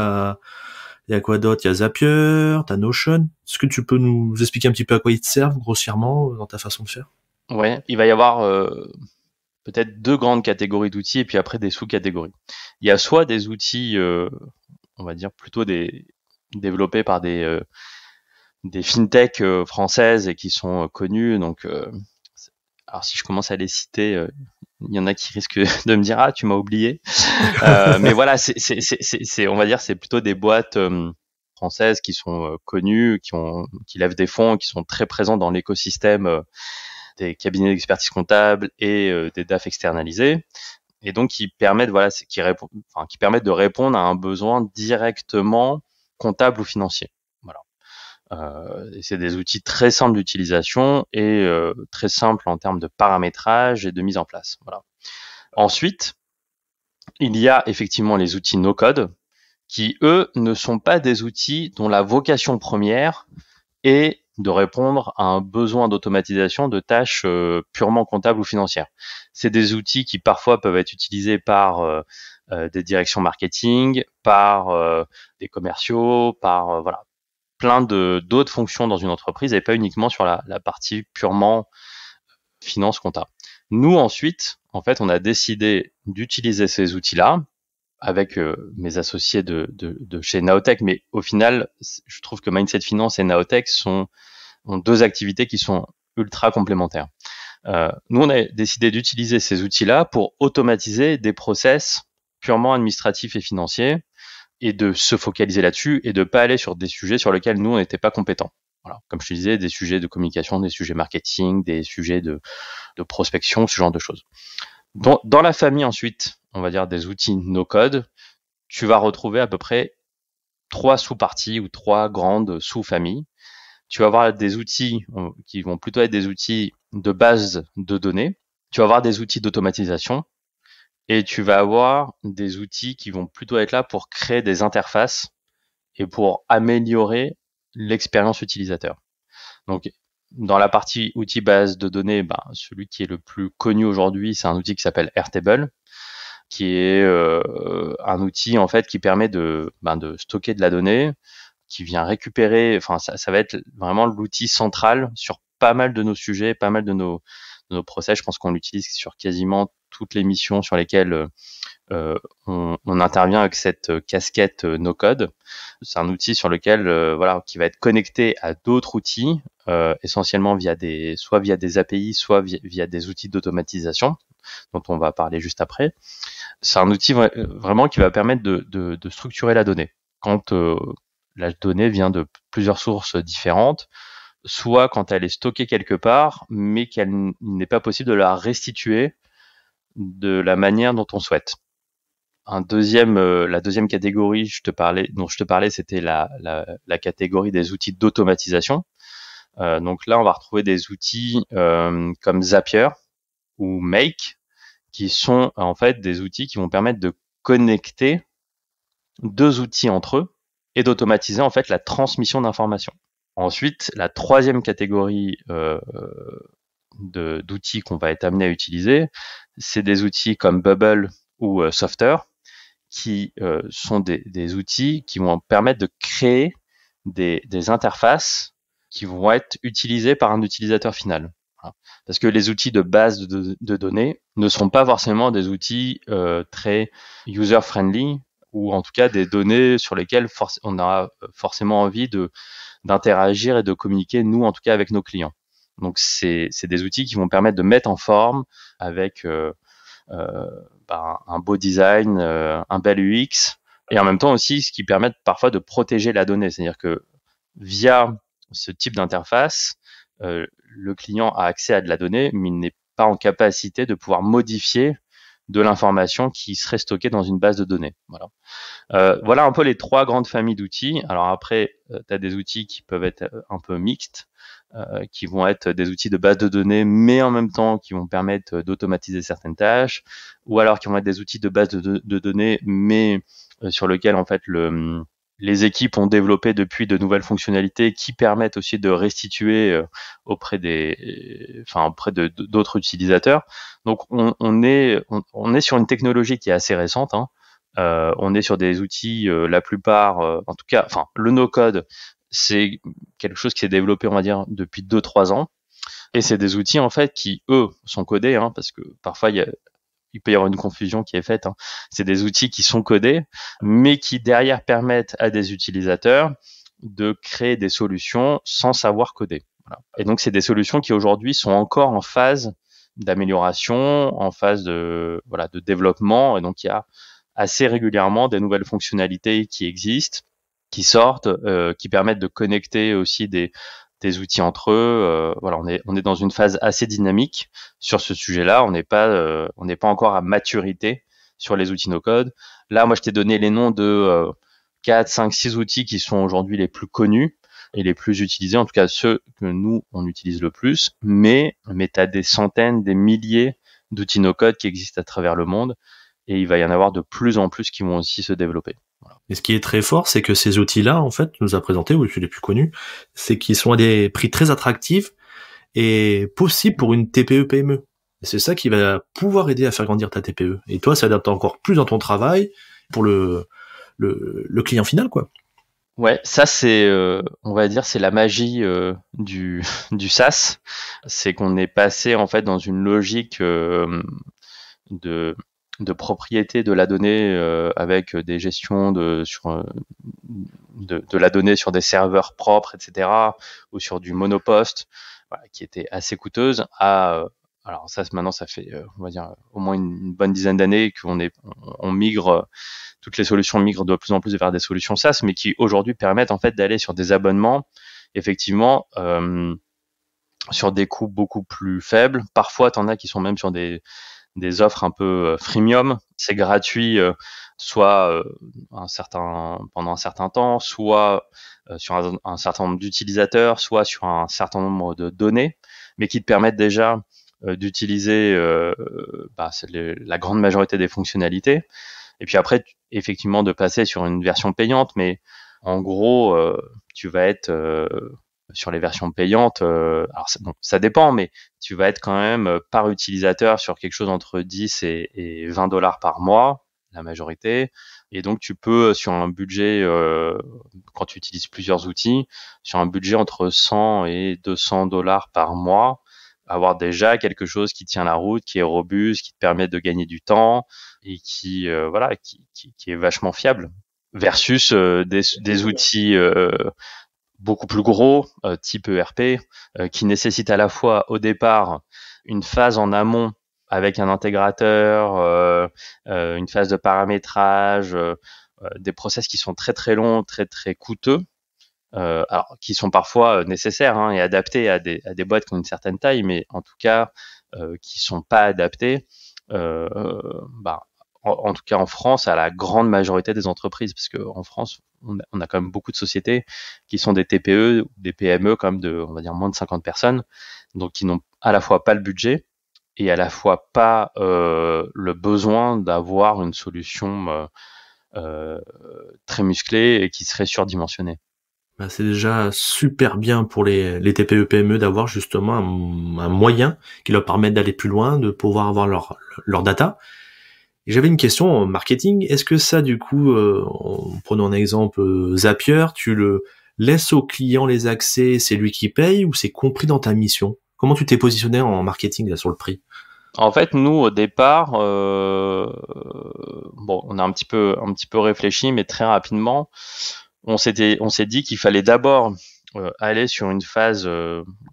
il y a quoi d'autre? Il y a Zapier, t'as Notion. Est-ce que tu peux nous expliquer un petit peu à quoi ils te servent, grossièrement, dans ta façon de faire? Ouais, il va y avoir peut-être 2 grandes catégories d'outils et puis après des sous-catégories. Il y a soit des outils, on va dire plutôt développés par des fintech françaises et qui sont connues. Donc, alors si je commence à les citer, il y en a qui risquent de me dire tu m'as oublié. Mais voilà, c'est on va dire c'est plutôt des boîtes françaises qui sont connues, qui lèvent des fonds, qui sont très présentes dans l'écosystème des cabinets d'expertise comptable et des DAF externalisés, et donc qui permettent qui permettent de répondre à un besoin directement comptable ou financier. Voilà. Et c'est des outils très simples d'utilisation et très simples en termes de paramétrage et de mise en place. Voilà. Ensuite, il y a effectivement les outils no-code qui, eux, ne sont pas des outils dont la vocation première est de répondre à un besoin d'automatisation de tâches purement comptables ou financières. C'est des outils qui parfois peuvent être utilisés par des directions marketing, par des commerciaux, par plein d'autres fonctions dans une entreprise et pas uniquement sur la partie purement finance compta. Nous ensuite, en fait, on a décidé d'utiliser ces outils-là avec mes associés de chez Naotech, mais au final, je trouve que Mindset Finance et Naotech ont 2 activités qui sont ultra complémentaires. Nous, on a décidé d'utiliser ces outils-là pour automatiser des process purement administratifs et financiers et de se focaliser là-dessus et de pas aller sur des sujets sur lesquels nous, on n'était pas compétents. Voilà. Comme je te disais, des sujets de communication, des sujets marketing, des sujets de prospection, ce genre de choses. Dans la famille ensuite, on va dire des outils no-code, tu vas retrouver à peu près 3 sous-parties ou 3 grandes sous-familles. Tu vas avoir des outils qui vont plutôt être des outils de base de données. Tu vas avoir des outils d'automatisation et tu vas avoir des outils qui vont plutôt être là pour créer des interfaces et pour améliorer l'expérience utilisateur. Donc, dans la partie outils base de données, celui qui est le plus connu aujourd'hui, c'est un outil qui s'appelle Airtable, qui est un outil en fait qui permet de stocker de la donnée, qui vient récupérer. Enfin, ça va être vraiment l'outil central sur pas mal de nos sujets, pas mal de nos process. Je pense qu'on l'utilise sur quasiment toutes les missions sur lesquelles on intervient avec cette casquette no-code. C'est un outil sur lequel, qui va être connecté à d'autres outils, essentiellement soit via des API, soit via des outils d'automatisation, dont on va parler juste après. C'est un outil vraiment qui va permettre de structurer la donnée. Quand la donnée vient de plusieurs sources différentes, soit quand elle est stockée quelque part, mais qu'il n'est pas possible de la restituer de la manière dont on souhaite. La deuxième catégorie dont je te parlais, c'était la catégorie des outils d'automatisation. Donc là, on va retrouver des outils comme Zapier ou Make, qui sont en fait des outils qui vont permettre de connecter deux outils entre eux et d'automatiser en fait la transmission d'informations. Ensuite, la troisième catégorie d'outils qu'on va être amené à utiliser, c'est des outils comme Bubble ou Softer, qui sont des outils qui vont permettre de créer des interfaces qui vont être utilisées par un utilisateur final. Parce que les outils de base de données ne sont pas forcément des outils très user-friendly, ou en tout cas des données sur lesquelles on a forcément envie d'interagir et de communiquer, nous en tout cas, avec nos clients. Donc c'est des outils qui vont permettre de mettre en forme avec un beau design, un bel UX, et en même temps aussi ce qui permet parfois de protéger la donnée. C'est-à-dire que via ce type d'interface, le client a accès à de la donnée, mais il n'est pas en capacité de pouvoir modifier de l'information qui serait stockée dans une base de données. Voilà un peu les trois grandes familles d'outils. Alors après, tu as des outils qui peuvent être un peu mixtes, qui vont être des outils de base de données, mais en même temps qui vont permettre d'automatiser certaines tâches, ou alors qui vont être des outils de base de données, mais sur lesquels en fait les équipes ont développé depuis de nouvelles fonctionnalités qui permettent aussi de restituer auprès d'autres utilisateurs. Donc on est sur une technologie qui est assez récente. On est sur des outils, la plupart, en tout cas, le no-code, c'est quelque chose qui s'est développé, on va dire, depuis 2-3 ans. Et c'est des outils, en fait, qui, eux, sont codés, parce que parfois, il peut y avoir une confusion qui est faite. C'est des outils qui sont codés, mais qui, derrière, permettent à des utilisateurs de créer des solutions sans savoir coder. Voilà. Et donc, c'est des solutions qui, aujourd'hui, sont encore en phase d'amélioration, en phase de développement. Et donc, il y a assez régulièrement des nouvelles fonctionnalités qui existent, qui sortent, qui permettent de connecter aussi des outils entre eux. On est dans une phase assez dynamique sur ce sujet-là. On n'est pas encore à maturité sur les outils no-code. Là, moi, je t'ai donné les noms de 4, 5, 6 outils qui sont aujourd'hui les plus connus et les plus utilisés, en tout cas ceux que nous, on utilise le plus. Mais tu as des centaines, des milliers d'outils no-code qui existent à travers le monde. Et il va y en avoir de plus en plus qui vont aussi se développer. Voilà. Et ce qui est très fort, c'est que ces outils-là, en fait, nous a présenté, ou les plus connus, c'est qu'ils sont à des prix très attractifs et possibles pour une TPE-PME. Et c'est ça qui va pouvoir aider à faire grandir ta TPE. Et toi, ça adapte encore plus dans ton travail pour le client final, quoi. Ouais, ça c'est, on va dire, c'est la magie du SaaS. C'est qu'on est passé en fait dans une logique de propriété de la donnée avec des gestions de la donnée sur des serveurs propres, etc., ou sur du monoposte, qui était assez coûteuse. Alors ça, maintenant, ça fait, on va dire, au moins une bonne dizaine d'années on migre, toutes les solutions migrent de plus en plus vers des solutions SaaS, mais qui aujourd'hui permettent en fait d'aller sur des abonnements, effectivement, sur des coûts beaucoup plus faibles. Parfois, t'en as qui sont même sur des offres un peu freemium. C'est gratuit, soit pendant un certain temps, soit sur un certain nombre d'utilisateurs, soit sur un certain nombre de données, mais qui te permettent déjà d'utiliser la grande majorité des fonctionnalités. Et puis après, effectivement, de passer sur une version payante, mais en gros, tu vas être sur les versions payantes, alors ça dépend, mais tu vas être quand même par utilisateur sur quelque chose entre 10 et $20 par mois, la majorité. Et donc tu peux, sur un budget, quand tu utilises plusieurs outils, sur un budget entre 100 et $200 par mois, avoir déjà quelque chose qui tient la route, qui est robuste, qui te permet de gagner du temps et qui est vachement fiable versus des outils beaucoup plus gros type ERP qui nécessitent à la fois au départ une phase en amont avec un intégrateur, une phase de paramétrage, des process qui sont très très longs, très très coûteux. Alors qui sont parfois nécessaires et adaptés à des boîtes qui ont une certaine taille, mais en tout cas qui sont pas adaptés, en tout cas en France, à la grande majorité des entreprises, parce que en France, on a quand même beaucoup de sociétés qui sont des TPE ou des PME, quand même on va dire moins de 50 personnes, donc qui n'ont à la fois pas le budget et à la fois pas le besoin d'avoir une solution très musclée et qui serait surdimensionnée. Bah, c'est déjà super bien pour les TPE PME d'avoir justement un moyen qui leur permette d'aller plus loin, de pouvoir avoir leur data. Et j'avais une question en marketing. Est-ce que ça, du coup, en prenant un exemple Zapier, tu le laisses au client les accès, c'est lui qui paye, ou c'est compris dans ta mission? Comment tu t'es positionné en marketing là sur le prix? En fait, nous au départ, on a un petit peu réfléchi, mais très rapidement, on s'est dit qu'il fallait d'abord aller sur une phase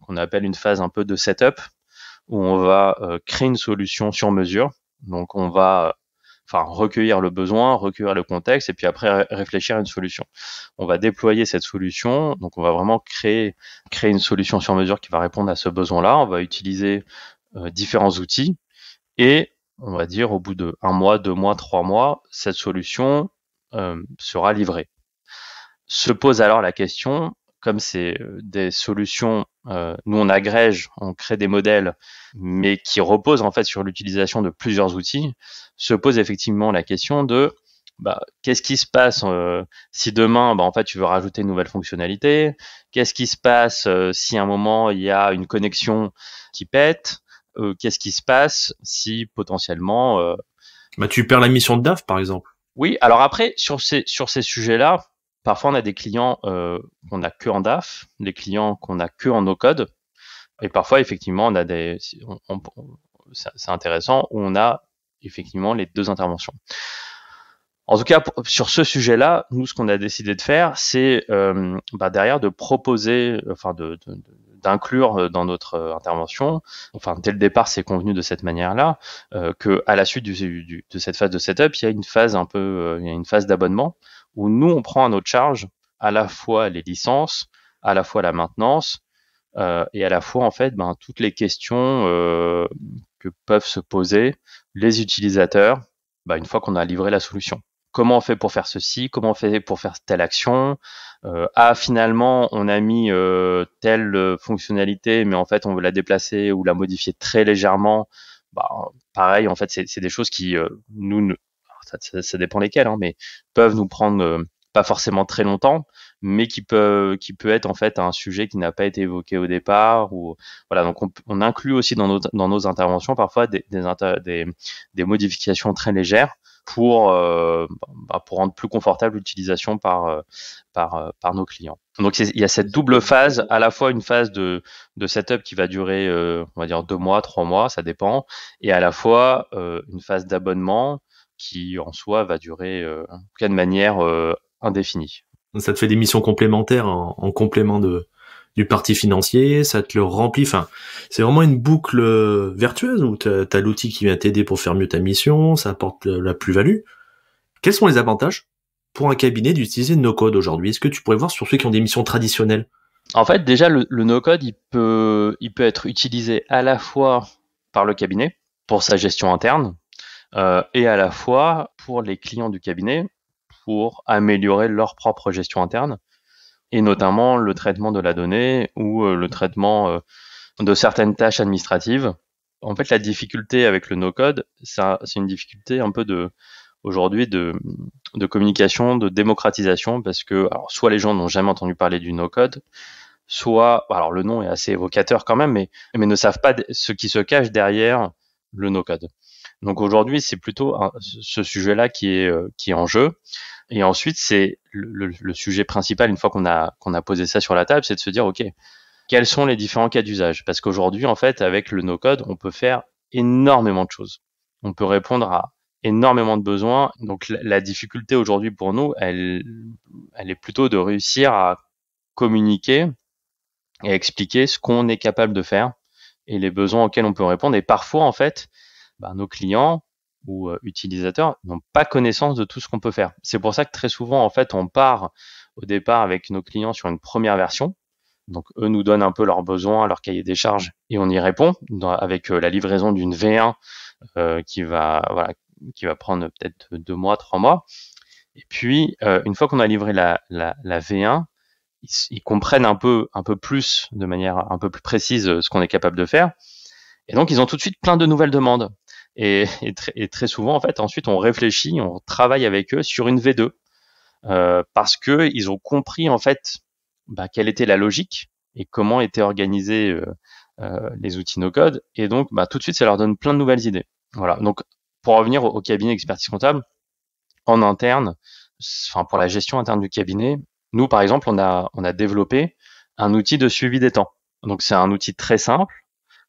qu'on appelle une phase un peu de setup, où on va créer une solution sur mesure. Donc on va recueillir le besoin, recueillir le contexte, et puis après réfléchir à une solution. On va déployer cette solution, donc on va vraiment créer une solution sur mesure qui va répondre à ce besoin-là. On va utiliser différents outils, et on va dire au bout de 1 mois, 2 mois, 3 mois, cette solution sera livrée. Se pose alors la question, comme c'est des solutions, nous on agrège, on crée des modèles, mais qui reposent en fait sur l'utilisation de plusieurs outils, se pose effectivement la question de qu'est-ce qui se passe si demain en fait tu veux rajouter une nouvelle fonctionnalité? Qu'est-ce qui se passe si à un moment il y a une connexion qui pète? Qu'est-ce qui se passe si potentiellement tu perds la mission de DAF par exemple. Oui, alors après sur ces sujets-là, parfois on a des clients qu'on a que en DAF, des clients qu'on a que en no-code, et parfois effectivement on a c'est intéressant, où on a effectivement les deux interventions. En tout cas, sur ce sujet-là, nous, ce qu'on a décidé de faire, c'est derrière de proposer, d'inclure dans notre intervention, dès le départ, c'est convenu de cette manière-là, que à la suite de cette phase de setup, il y a une phase il y a une phase d'abonnement où nous, on prend à notre charge à la fois les licences, à la fois la maintenance, et à la fois en fait, toutes les questions que peuvent se poser les utilisateurs, une fois qu'on a livré la solution. Comment on fait pour faire ceci? Comment on fait pour faire telle action? Finalement, on a mis telle fonctionnalité, mais en fait, on veut la déplacer ou la modifier très légèrement. Pareil, en fait, c'est des choses qui, ça dépend lesquelles, mais peuvent nous prendre pas forcément très longtemps, mais qui peut être en fait un sujet qui n'a pas été évoqué au départ. Ou voilà, donc on inclut aussi dans nos interventions parfois des modifications très légères pour rendre plus confortable l'utilisation par nos clients. Donc il y a cette double phase, à la fois une phase de setup qui va durer on va dire 2 mois, 3 mois, ça dépend, et à la fois une phase d'abonnement qui en soi va durer en tout cas de manière indéfinie. Ça te fait des missions complémentaires en complément du parti financier, ça te le remplit. C'est vraiment une boucle vertueuse où t'as l'outil qui vient t'aider pour faire mieux ta mission, ça apporte la plus-value. Quels sont les avantages pour un cabinet d'utiliser no-code aujourd'hui? Est-ce que tu pourrais voir sur ceux qui ont des missions traditionnelles? En fait, déjà, le no-code, il peut être utilisé à la fois par le cabinet pour sa gestion interne et à la fois pour les clients du cabinet pour améliorer leur propre gestion interne, et notamment le traitement de la donnée ou le traitement de certaines tâches administratives. En fait, la difficulté avec le no-code, c'est une difficulté un peu aujourd'hui de communication, de démocratisation, parce que soit les gens n'ont jamais entendu parler du no-code, soit, alors le nom est assez évocateur quand même, mais ne savent pas ce qui se cache derrière le no-code. Donc aujourd'hui, c'est plutôt ce sujet-là qui est en jeu. Et ensuite, c'est le sujet principal, une fois qu'on a posé ça sur la table, c'est de se dire, OK, quels sont les différents cas d'usage. Parce qu'aujourd'hui, en fait, avec le no-code, on peut faire énormément de choses. On peut répondre à énormément de besoins. Donc la difficulté aujourd'hui pour nous, elle est plutôt de réussir à communiquer et à expliquer ce qu'on est capable de faire et les besoins auxquels on peut répondre. Et parfois, en fait, nos clients ou utilisateurs n'ont pas connaissance de tout ce qu'on peut faire. C'est pour ça que très souvent, en fait, on part au départ avec nos clients sur une première version. Donc, eux nous donnent un peu leurs besoins, leur cahier des charges, et on y répond avec la livraison d'une V1 qui va prendre peut-être 2 mois, 3 mois. Et puis, une fois qu'on a livré la V1, ils comprennent un peu plus, de manière un peu plus précise, ce qu'on est capable de faire. Et donc, ils ont tout de suite plein de nouvelles demandes. Et très souvent, en fait, ensuite, on réfléchit, on travaille avec eux sur une V2 parce que ils ont compris, en fait, quelle était la logique et comment étaient organisés les outils no-code. Et donc, tout de suite, ça leur donne plein de nouvelles idées. Voilà. Donc, pour revenir au cabinet expertise comptable, en interne, enfin pour la gestion interne du cabinet, nous, par exemple, on a développé un outil de suivi des temps. Donc, c'est un outil très simple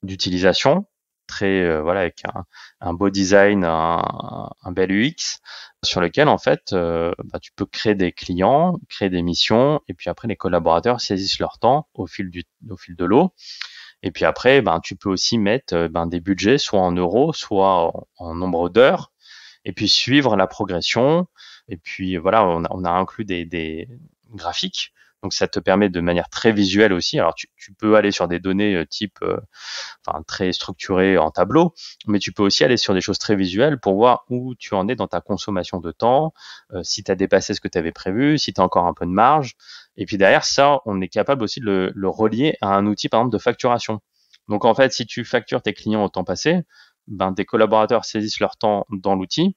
d'utilisation, très avec un beau design, un bel UX, sur lequel en fait tu peux créer des clients, créer des missions, et puis après les collaborateurs saisissent leur temps au fil de l'eau. Et puis après, tu peux aussi mettre des budgets, soit en euros, soit en nombre d'heures, et puis suivre la progression. Et puis voilà, on a inclus des graphiques. Donc ça te permet de manière très visuelle aussi. Alors tu peux aller sur des données type très structurées en tableau, mais tu peux aussi aller sur des choses très visuelles pour voir où tu en es dans ta consommation de temps, si tu as dépassé ce que tu avais prévu, si tu as encore un peu de marge. Et puis derrière ça, on est capable aussi de le relier à un outil par exemple de facturation. Donc en fait, si tu factures tes clients au temps passé, tes collaborateurs saisissent leur temps dans l'outil.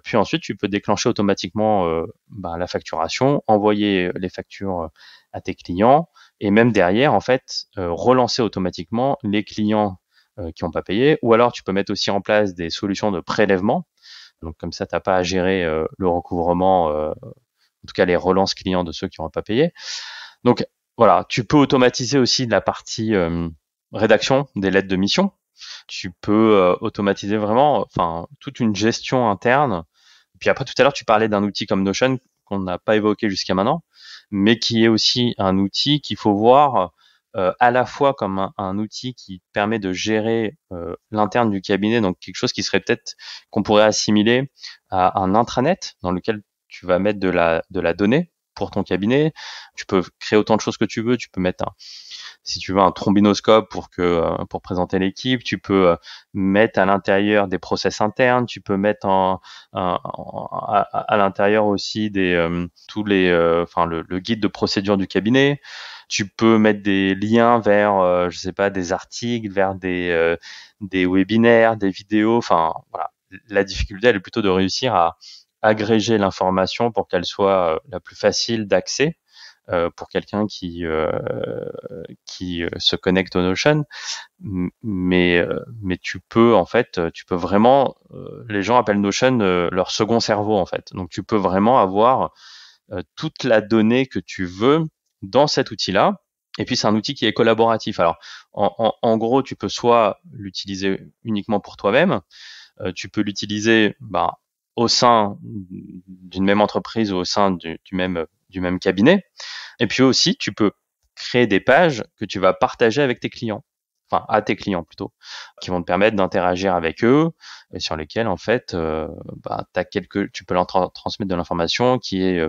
Puis ensuite, tu peux déclencher automatiquement la facturation, envoyer les factures à tes clients, et même derrière, en fait, relancer automatiquement les clients qui n'ont pas payé. Ou alors, tu peux mettre aussi en place des solutions de prélèvement. Donc comme ça, t'as pas à gérer le recouvrement, en tout cas les relances clients de ceux qui n'ont pas payé. Donc voilà, tu peux automatiser aussi la partie rédaction des lettres de mission. Tu peux automatiser vraiment toute une gestion interne. Et puis après, tout à l'heure, tu parlais d'un outil comme Notion qu'on n'a pas évoqué jusqu'à maintenant, mais qui est aussi un outil qu'il faut voir à la fois comme un outil qui permet de gérer l'interne du cabinet, donc quelque chose qui serait peut-être qu'on pourrait assimiler à un intranet dans lequel tu vas mettre de la donnée pour ton cabinet. Tu peux créer autant de choses que tu veux. Tu peux mettre si tu veux un trombinoscope pour présenter l'équipe, tu peux mettre à l'intérieur des process internes, tu peux mettre à l'intérieur aussi tous les le guide de procédure du cabinet. Tu peux mettre des liens vers des articles, vers des webinaires, des vidéos. Enfin voilà, la difficulté elle est plutôt de réussir à agréger l'information pour qu'elle soit la plus facile d'accès pour quelqu'un qui se connecte au Notion, mais tu peux vraiment les gens appellent Notion leur second cerveau en fait. Donc tu peux vraiment avoir toute la donnée que tu veux dans cet outil-là. Et puis c'est un outil qui est collaboratif. Alors en gros, tu peux soit l'utiliser uniquement pour toi-même, tu peux l'utiliser au sein d'une même entreprise ou au sein du même cabinet. Et puis aussi, tu peux créer des pages que tu vas partager avec tes clients, enfin à tes clients plutôt, qui vont te permettre d'interagir avec eux et sur lesquels en fait, tu peux leur transmettre de l'information qui est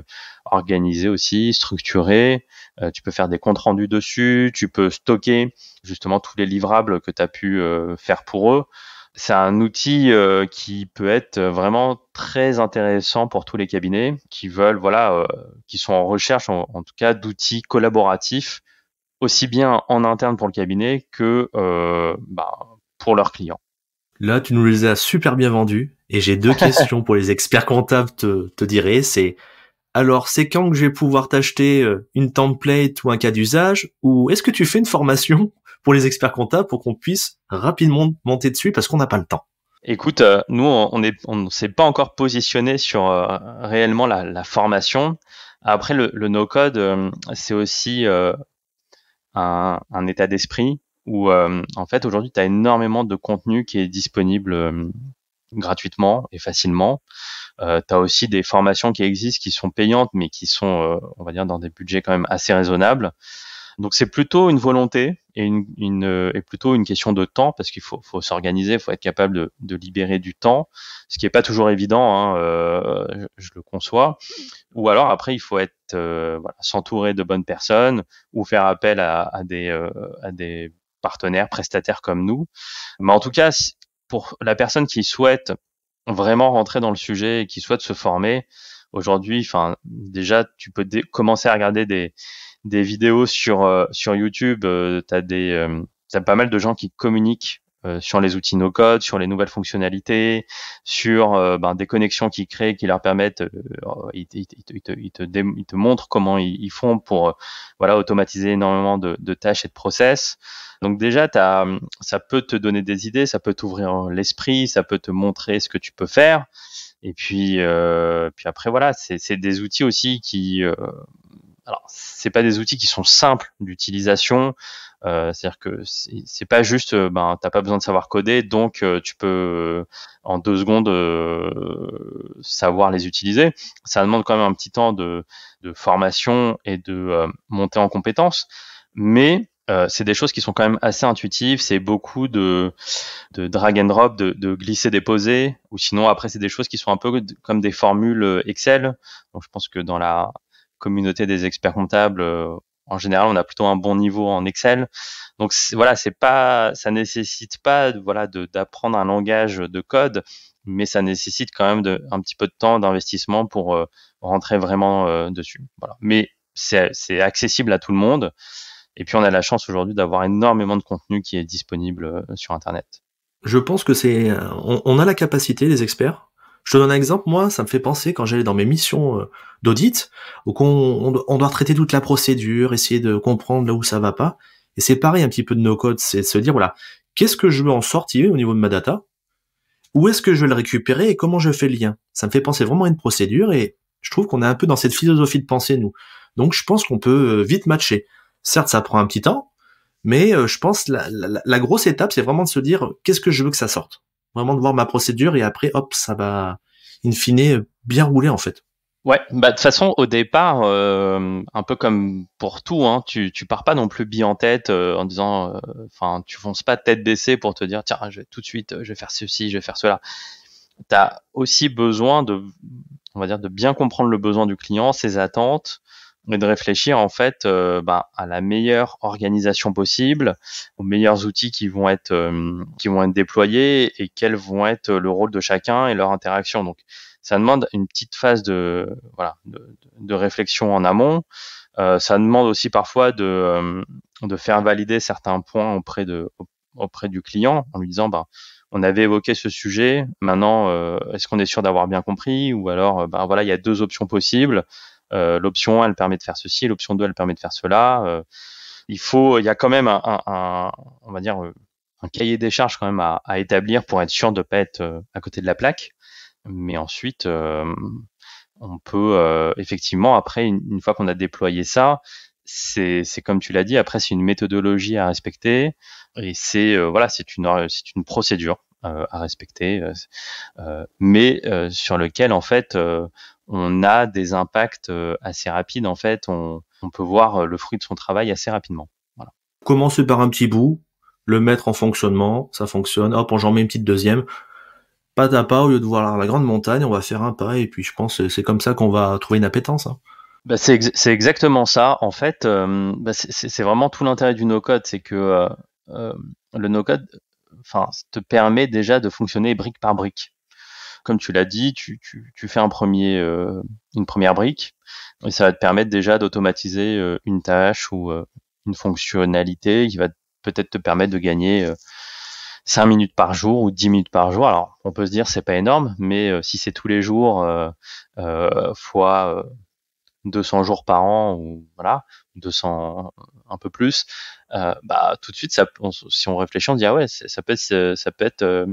organisée aussi, structurée. Tu peux faire des comptes rendus dessus, tu peux stocker justement tous les livrables que tu as pu faire pour eux. C'est un outil qui peut être vraiment très intéressant pour tous les cabinets qui veulent, qui sont en recherche, en tout cas, d'outils collaboratifs, aussi bien en interne pour le cabinet que pour leurs clients. Là, tu nous les as super bien vendus. Et j'ai 2 questions pour les experts comptables, te dirais. Alors, c'est quand que je vais pouvoir t'acheter une template ou un cas d'usage? Ou est-ce que tu fais une formation pour les experts comptables pour qu'on puisse rapidement monter dessus parce qu'on n'a pas le temps? Écoute, nous, on ne s'est pas encore positionné sur réellement la formation. Après, le no-code, c'est aussi un état d'esprit où en fait aujourd'hui tu as énormément de contenu qui est disponible gratuitement et facilement. Tu as aussi des formations qui existent qui sont payantes mais qui sont on va dire dans des budgets quand même assez raisonnables. Donc c'est plutôt une volonté et plutôt une question de temps parce qu'il faut s'organiser, il faut être capable de libérer du temps, ce qui est pas toujours évident, hein, je le conçois. Ou alors après il faut être voilà, s'entourer de bonnes personnes ou faire appel à des partenaires prestataires comme nous. Mais en tout cas, pour la personne qui souhaite vraiment rentrer dans le sujet et qui souhaite se former, aujourd'hui, enfin déjà tu peux commencer à regarder des vidéos sur YouTube. T'as pas mal de gens qui communiquent sur les outils no-code, sur les nouvelles fonctionnalités, sur des connexions qu'ils créent qui leur permettent, ils te montrent comment ils font pour voilà automatiser énormément de tâches et de process. Donc déjà, ça peut te donner des idées, ça peut t'ouvrir l'esprit, ça peut te montrer ce que tu peux faire. Et puis après voilà, c'est des outils aussi qui alors, c'est pas des outils qui sont simples d'utilisation. C'est-à-dire que c'est pas juste, t'as pas besoin de savoir coder, donc tu peux en 2 secondes savoir les utiliser. Ça demande quand même un petit temps de formation et de montée en compétences, mais c'est des choses qui sont quand même assez intuitives. C'est beaucoup de drag and drop, de glisser déposer, ou sinon après c'est des choses qui sont un peu comme des formules Excel. Donc je pense que dans la communauté des experts comptables, en général, on a plutôt un bon niveau en Excel. Donc voilà, ça nécessite pas voilà d'apprendre un langage de code, mais ça nécessite quand même un petit peu de temps d'investissement pour rentrer vraiment dessus. Voilà. Mais c'est accessible à tout le monde. Et puis on a la chance aujourd'hui d'avoir énormément de contenu qui est disponible sur Internet. Je pense que on a la capacité, les experts. Je te donne un exemple, moi, ça me fait penser quand j'allais dans mes missions d'audit, où on doit traiter toute la procédure, essayer de comprendre là où ça va pas. Et c'est pareil un petit peu de no-code, c'est de se dire, voilà, qu'est-ce que je veux en sortir au niveau de ma data? Où est-ce que je vais le récupérer et comment je fais le lien? Ça me fait penser vraiment à une procédure et je trouve qu'on est un peu dans cette philosophie de pensée, nous. Donc je pense qu'on peut vite matcher. Certes, ça prend un petit temps, mais je pense la grosse étape, c'est vraiment de se dire qu'est-ce que je veux que ça sorte. Vraiment de voir ma procédure et après, hop, ça va, in fine, bien rouler en fait. Ouais, de toute façon, au départ, un peu comme pour tout, hein, tu pars pas non plus bille en tête en disant, enfin, tu fonces pas tête baissée pour te dire, tiens, je vais tout de suite, je vais faire ceci, je vais faire cela. T'as aussi besoin on va dire, de bien comprendre le besoin du client, ses attentes, et de réfléchir en fait à la meilleure organisation possible, aux meilleurs outils qui vont être déployés et quels vont être le rôle de chacun et leur interaction. Donc ça demande une petite phase de réflexion en amont. Ça demande aussi parfois de faire valider certains points auprès du client en lui disant on avait évoqué ce sujet, maintenant est-ce qu'on est sûr d'avoir bien compris, ou alors voilà, il y a 2 options possibles. L'option 1, elle permet de faire ceci, l'option 2, elle permet de faire cela. Il y a quand même on va dire, un cahier des charges quand même à établir pour être sûr de pas être à côté de la plaque. Mais ensuite, on peut effectivement, après, une fois qu'on a déployé ça, c'est comme tu l'as dit, après c'est une méthodologie à respecter et voilà, c'est une procédure à respecter, mais sur lequel en fait on a des impacts assez rapides. En fait, on peut voir le fruit de son travail assez rapidement. Voilà. Commencer par un petit bout, le mettre en fonctionnement, ça fonctionne, hop, j'en mets une petite deuxième. Pas à pas, au lieu de voir la grande montagne, on va faire un pas, et puis je pense que c'est comme ça qu'on va trouver une appétence. Hein. C'est exactement ça. En fait, c'est vraiment tout l'intérêt du no-code, c'est que le no-code, enfin, te permet déjà de fonctionner brique par brique. Comme tu l'as dit, tu fais une première brique, et ça va te permettre déjà d'automatiser une tâche ou une fonctionnalité qui va peut-être te permettre de gagner 5 minutes par jour ou 10 minutes par jour. Alors, on peut se dire c'est pas énorme, mais si c'est tous les jours fois 200 jours par an, ou voilà, 200 un peu plus, tout de suite si on réfléchit, on dit ouais, ça peut être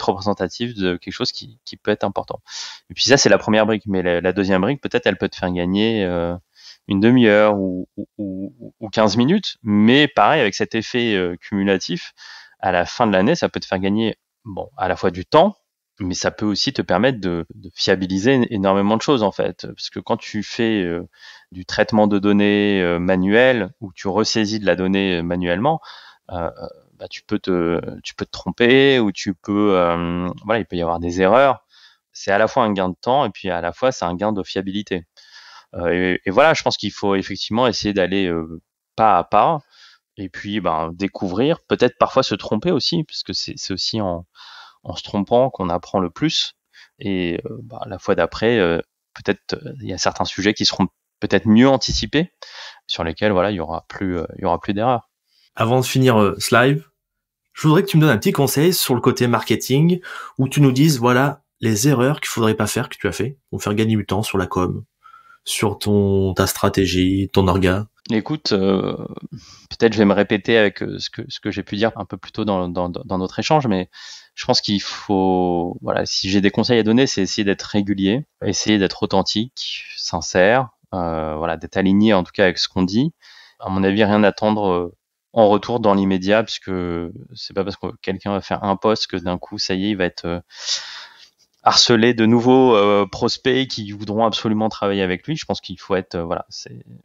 représentatif de quelque chose qui peut être important. Et puis ça, c'est la première brique, mais la deuxième brique, peut-être elle peut te faire gagner une demi-heure ou 15 minutes. Mais pareil, avec cet effet cumulatif, à la fin de l'année, ça peut te faire gagner à la fois du temps, mais ça peut aussi te permettre de fiabiliser énormément de choses en fait. Parce que quand tu fais du traitement de données manuel ou tu ressaisis de la donnée manuellement, tu peux te tromper ou il peut y avoir des erreurs. C'est à la fois un gain de temps et puis à la fois c'est un gain de fiabilité. Et voilà, je pense qu'il faut effectivement essayer d'aller pas à pas et puis découvrir, peut-être parfois se tromper aussi, parce que c'est aussi en se trompant qu'on apprend le plus. Et la fois d'après, peut-être il y a certains sujets qui seront peut-être mieux anticipés, sur lesquels il y aura plus d'erreurs. Avant de finir ce live, je voudrais que tu me donnes un petit conseil sur le côté marketing, où tu nous dises, voilà, les erreurs qu'il faudrait pas faire, que tu as fait, pour faire gagner du temps sur la com, sur ta stratégie, ton orga. Écoute, peut-être je vais me répéter avec ce que j'ai pu dire un peu plus tôt dans notre échange, mais je pense qu'il faut, si j'ai des conseils à donner, c'est essayer d'être régulier, essayer d'être authentique, sincère, d'être aligné en tout cas avec ce qu'on dit. À mon avis, rien attendre en retour dans l'immédiat, puisque c'est pas parce que quelqu'un va faire un post que d'un coup, ça y est, il va être harceler de nouveaux prospects qui voudront absolument travailler avec lui. Je pense qu'il faut être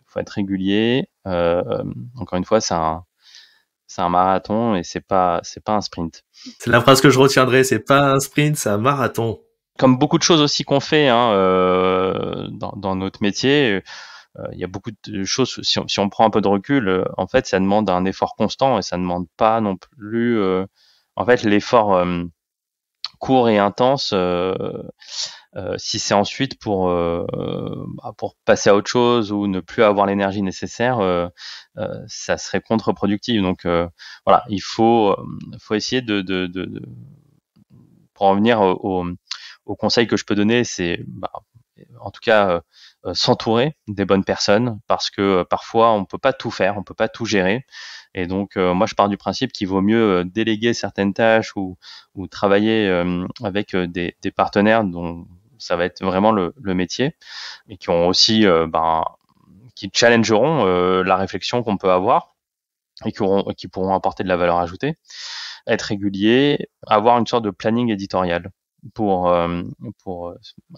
faut être régulier. Encore une fois, c'est un marathon et c'est pas un sprint. C'est la phrase que je retiendrai, c'est pas un sprint, c'est un marathon. Comme beaucoup de choses aussi qu'on fait dans notre métier, il y a beaucoup de choses, si on prend un peu de recul, en fait, ça demande un effort constant et ça ne demande pas non plus l'effort court et intense, si c'est ensuite pour passer à autre chose ou ne plus avoir l'énergie nécessaire, ça serait contre-productif. Donc il faut essayer pour en venir au conseil que je peux donner, c'est en tout cas s'entourer des bonnes personnes, parce que parfois on peut pas tout faire, on peut pas tout gérer. Et donc moi je pars du principe qu'il vaut mieux déléguer certaines tâches ou travailler avec des partenaires dont ça va être vraiment le métier, et qui ont aussi qui challengeront la réflexion qu'on peut avoir et qui pourront apporter de la valeur ajoutée. Être régulier, avoir une sorte de planning éditorial pour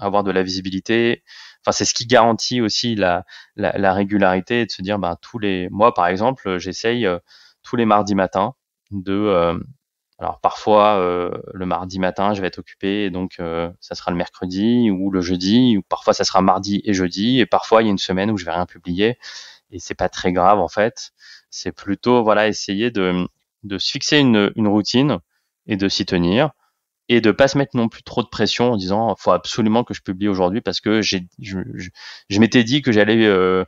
avoir de la visibilité. Enfin, c'est ce qui garantit aussi la régularité, et de se dire tous les mois, par exemple, j'essaye tous les mardis matins alors parfois le mardi matin je vais être occupé et donc ça sera le mercredi ou le jeudi, ou parfois ça sera mardi et jeudi, et parfois il y a une semaine où je vais rien publier et c'est pas très grave en fait. C'est plutôt essayer de se fixer une routine et de s'y tenir, et de pas se mettre non plus trop de pression en disant faut absolument que je publie aujourd'hui parce que je m'étais dit que j'allais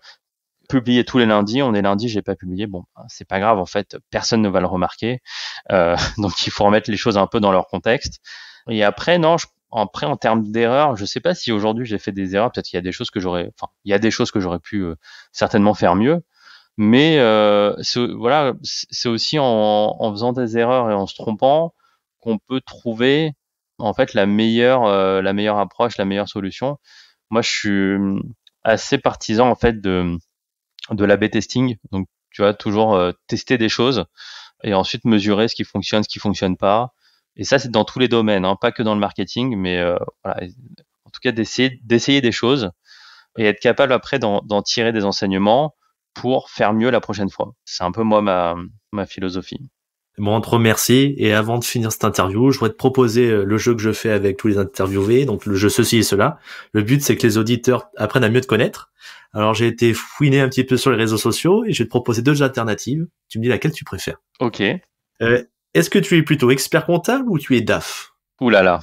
publier tous les lundis, on est lundi, j'ai pas publié. Bon, c'est pas grave en fait, personne ne va le remarquer. Donc il faut remettre les choses un peu dans leur contexte. Et après non, après en termes d'erreurs, je sais pas si aujourd'hui j'ai fait des erreurs. Peut-être qu'il y a des choses que j'aurais pu certainement faire mieux. Mais c'est aussi en faisant des erreurs et en se trompant qu'on peut trouver en fait la meilleure approche, la meilleure solution. Moi, je suis assez partisan en fait de l'A/B testing. Donc, tu vas toujours tester des choses et ensuite mesurer ce qui fonctionne pas. Et ça, c'est dans tous les domaines, hein, pas que dans le marketing, mais en tout cas d'essayer des choses et être capable après d'en tirer des enseignements pour faire mieux la prochaine fois. C'est un peu moi ma philosophie. Bon, on te remercie, et avant de finir cette interview, je voudrais te proposer le jeu que je fais avec tous les interviewés, donc le jeu ceci et cela. Le but, c'est que les auditeurs apprennent à mieux te connaître. Alors, j'ai été fouiner un petit peu sur les réseaux sociaux et je vais te proposer 2 alternatives. Tu me dis laquelle tu préfères. Ok. Est-ce que tu es plutôt expert comptable ou tu es DAF? Ouh là là.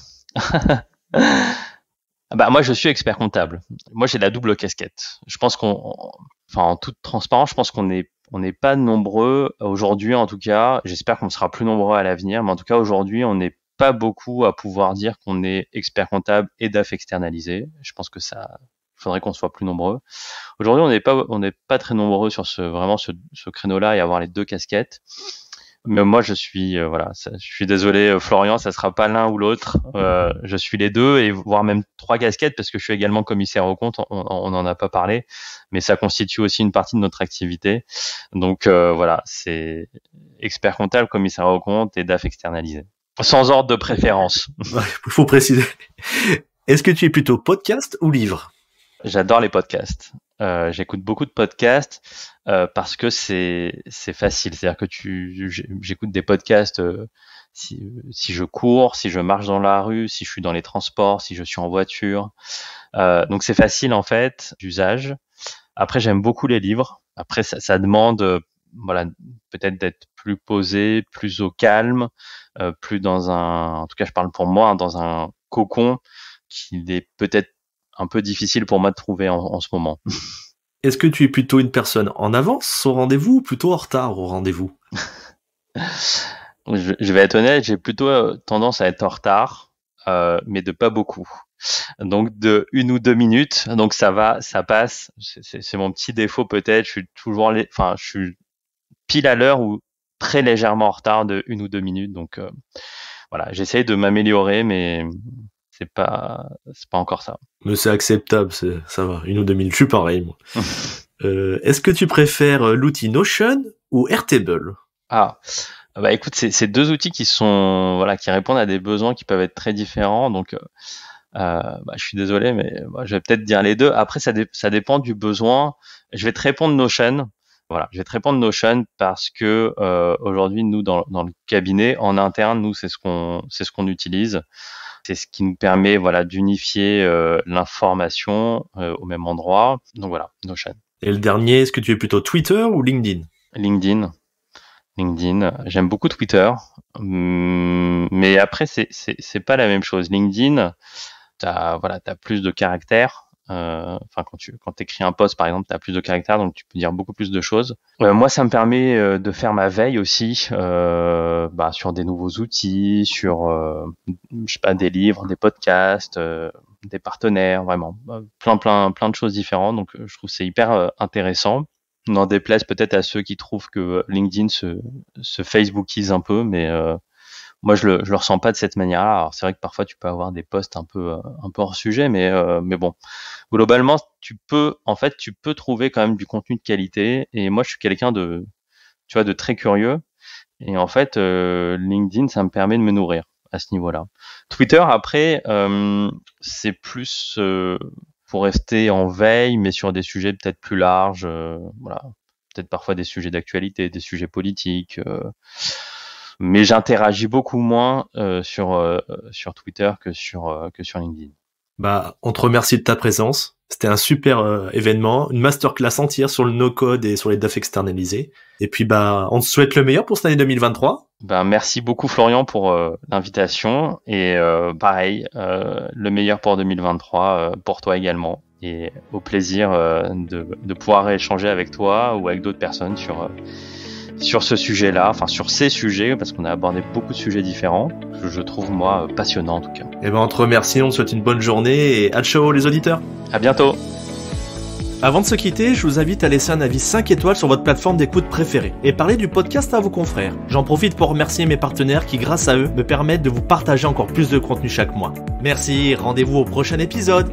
Moi, je suis expert comptable. Moi, j'ai la double casquette. Je pense en toute transparence, je pense qu'on n'est pas nombreux aujourd'hui, en tout cas. J'espère qu'on sera plus nombreux à l'avenir, mais en tout cas, aujourd'hui, on n'est pas beaucoup à pouvoir dire qu'on est expert comptable et DAF externalisé. Je pense que il faudrait qu'on soit plus nombreux. Aujourd'hui, on n'est pas très nombreux sur ce créneau-là et avoir les 2 casquettes. Mais moi, je suis je suis désolé, Florian, ça sera pas l'un ou l'autre. Je suis les deux et voire même 3 casquettes parce que je suis également commissaire aux comptes. On n'en a pas parlé, mais ça constitue aussi une partie de notre activité. Donc c'est expert comptable, commissaire aux comptes et DAF externalisé. Sans ordre de préférence. Il faut préciser. Est-ce que tu es plutôt podcast ou livre? J'adore les podcasts. J'écoute beaucoup de podcasts parce que c'est facile. C'est-à-dire que j'écoute des podcasts si je cours, si je marche dans la rue, si je suis dans les transports, si je suis en voiture. Donc c'est facile en fait d'usage. Après j'aime beaucoup les livres. Après ça demande peut-être d'être plus posé, plus au calme, plus en tout cas je parle pour moi, dans un cocon qu'il est peut-être un peu difficile pour moi de trouver en ce moment. Est-ce que tu es plutôt une personne en avance au rendez-vous ou plutôt en retard au rendez-vous? Je vais être honnête, j'ai plutôt tendance à être en retard, mais de pas beaucoup. Donc de 1 ou 2 minutes, donc ça va, ça passe. C'est mon petit défaut peut-être. Je suis pile à l'heure ou très légèrement en retard de 1 ou 2 minutes. Donc j'essaye de m'améliorer, mais c'est pas encore ça. Mais c'est acceptable, ça va. 1 ou 2 minutes, je suis pareil, moi. Est-ce que tu préfères l'outil Notion ou Airtable? Écoute, c'est 2 outils qui sont qui répondent à des besoins qui peuvent être très différents. Donc je suis désolé, mais je vais peut-être dire les deux. Après, ça dépend du besoin. Je vais te répondre Notion. Je vais te répondre Notion parce que aujourd'hui, nous dans le cabinet en interne, nous c'est ce qu'on utilise. C'est ce qui nous permet d'unifier l'information au même endroit. Donc Notion. Et le dernier, est-ce que tu es plutôt Twitter ou LinkedIn? LinkedIn. J'aime beaucoup Twitter, mais après c'est pas la même chose. LinkedIn, t'as plus de caractères. Quand t'écris un post par exemple, t'as plus de caractères, donc tu peux dire beaucoup plus de choses. Moi, ça me permet de faire ma veille aussi sur des nouveaux outils, sur des livres, des podcasts, des partenaires, vraiment plein de choses différentes. Donc je trouve que c'est hyper intéressant. N'en déplaise peut-être à ceux qui trouvent que LinkedIn se Facebookise un peu, mais moi je le ressens pas de cette manière-là. Alors c'est vrai que parfois tu peux avoir des posts un peu hors sujet, mais bon, globalement tu peux trouver quand même du contenu de qualité. Et moi je suis quelqu'un de très curieux, et en fait LinkedIn ça me permet de me nourrir à ce niveau-là. Twitter après c'est plus pour rester en veille, mais sur des sujets peut-être plus larges, peut-être parfois des sujets d'actualité, des sujets politiques. Mais j'interagis beaucoup moins sur Twitter que sur LinkedIn. On te remercie de ta présence. C'était un super événement, une masterclass entière sur le no-code et sur les DAF externalisés. Et puis on te souhaite le meilleur pour cette année 2023. Merci beaucoup Florian pour l'invitation, et pareil, le meilleur pour 2023 pour toi également, et au plaisir de pouvoir échanger avec toi ou avec d'autres personnes sur ce sujet-là, sur ces sujets, parce qu'on a abordé beaucoup de sujets différents, que je trouve moi passionnants en tout cas. On te remercie, on te souhaite une bonne journée et à ciao les auditeurs. À bientôt. Avant de se quitter, je vous invite à laisser un avis 5 étoiles sur votre plateforme d'écoute préférée et parler du podcast à vos confrères. J'en profite pour remercier mes partenaires qui, grâce à eux, me permettent de vous partager encore plus de contenu chaque mois. Merci, rendez-vous au prochain épisode.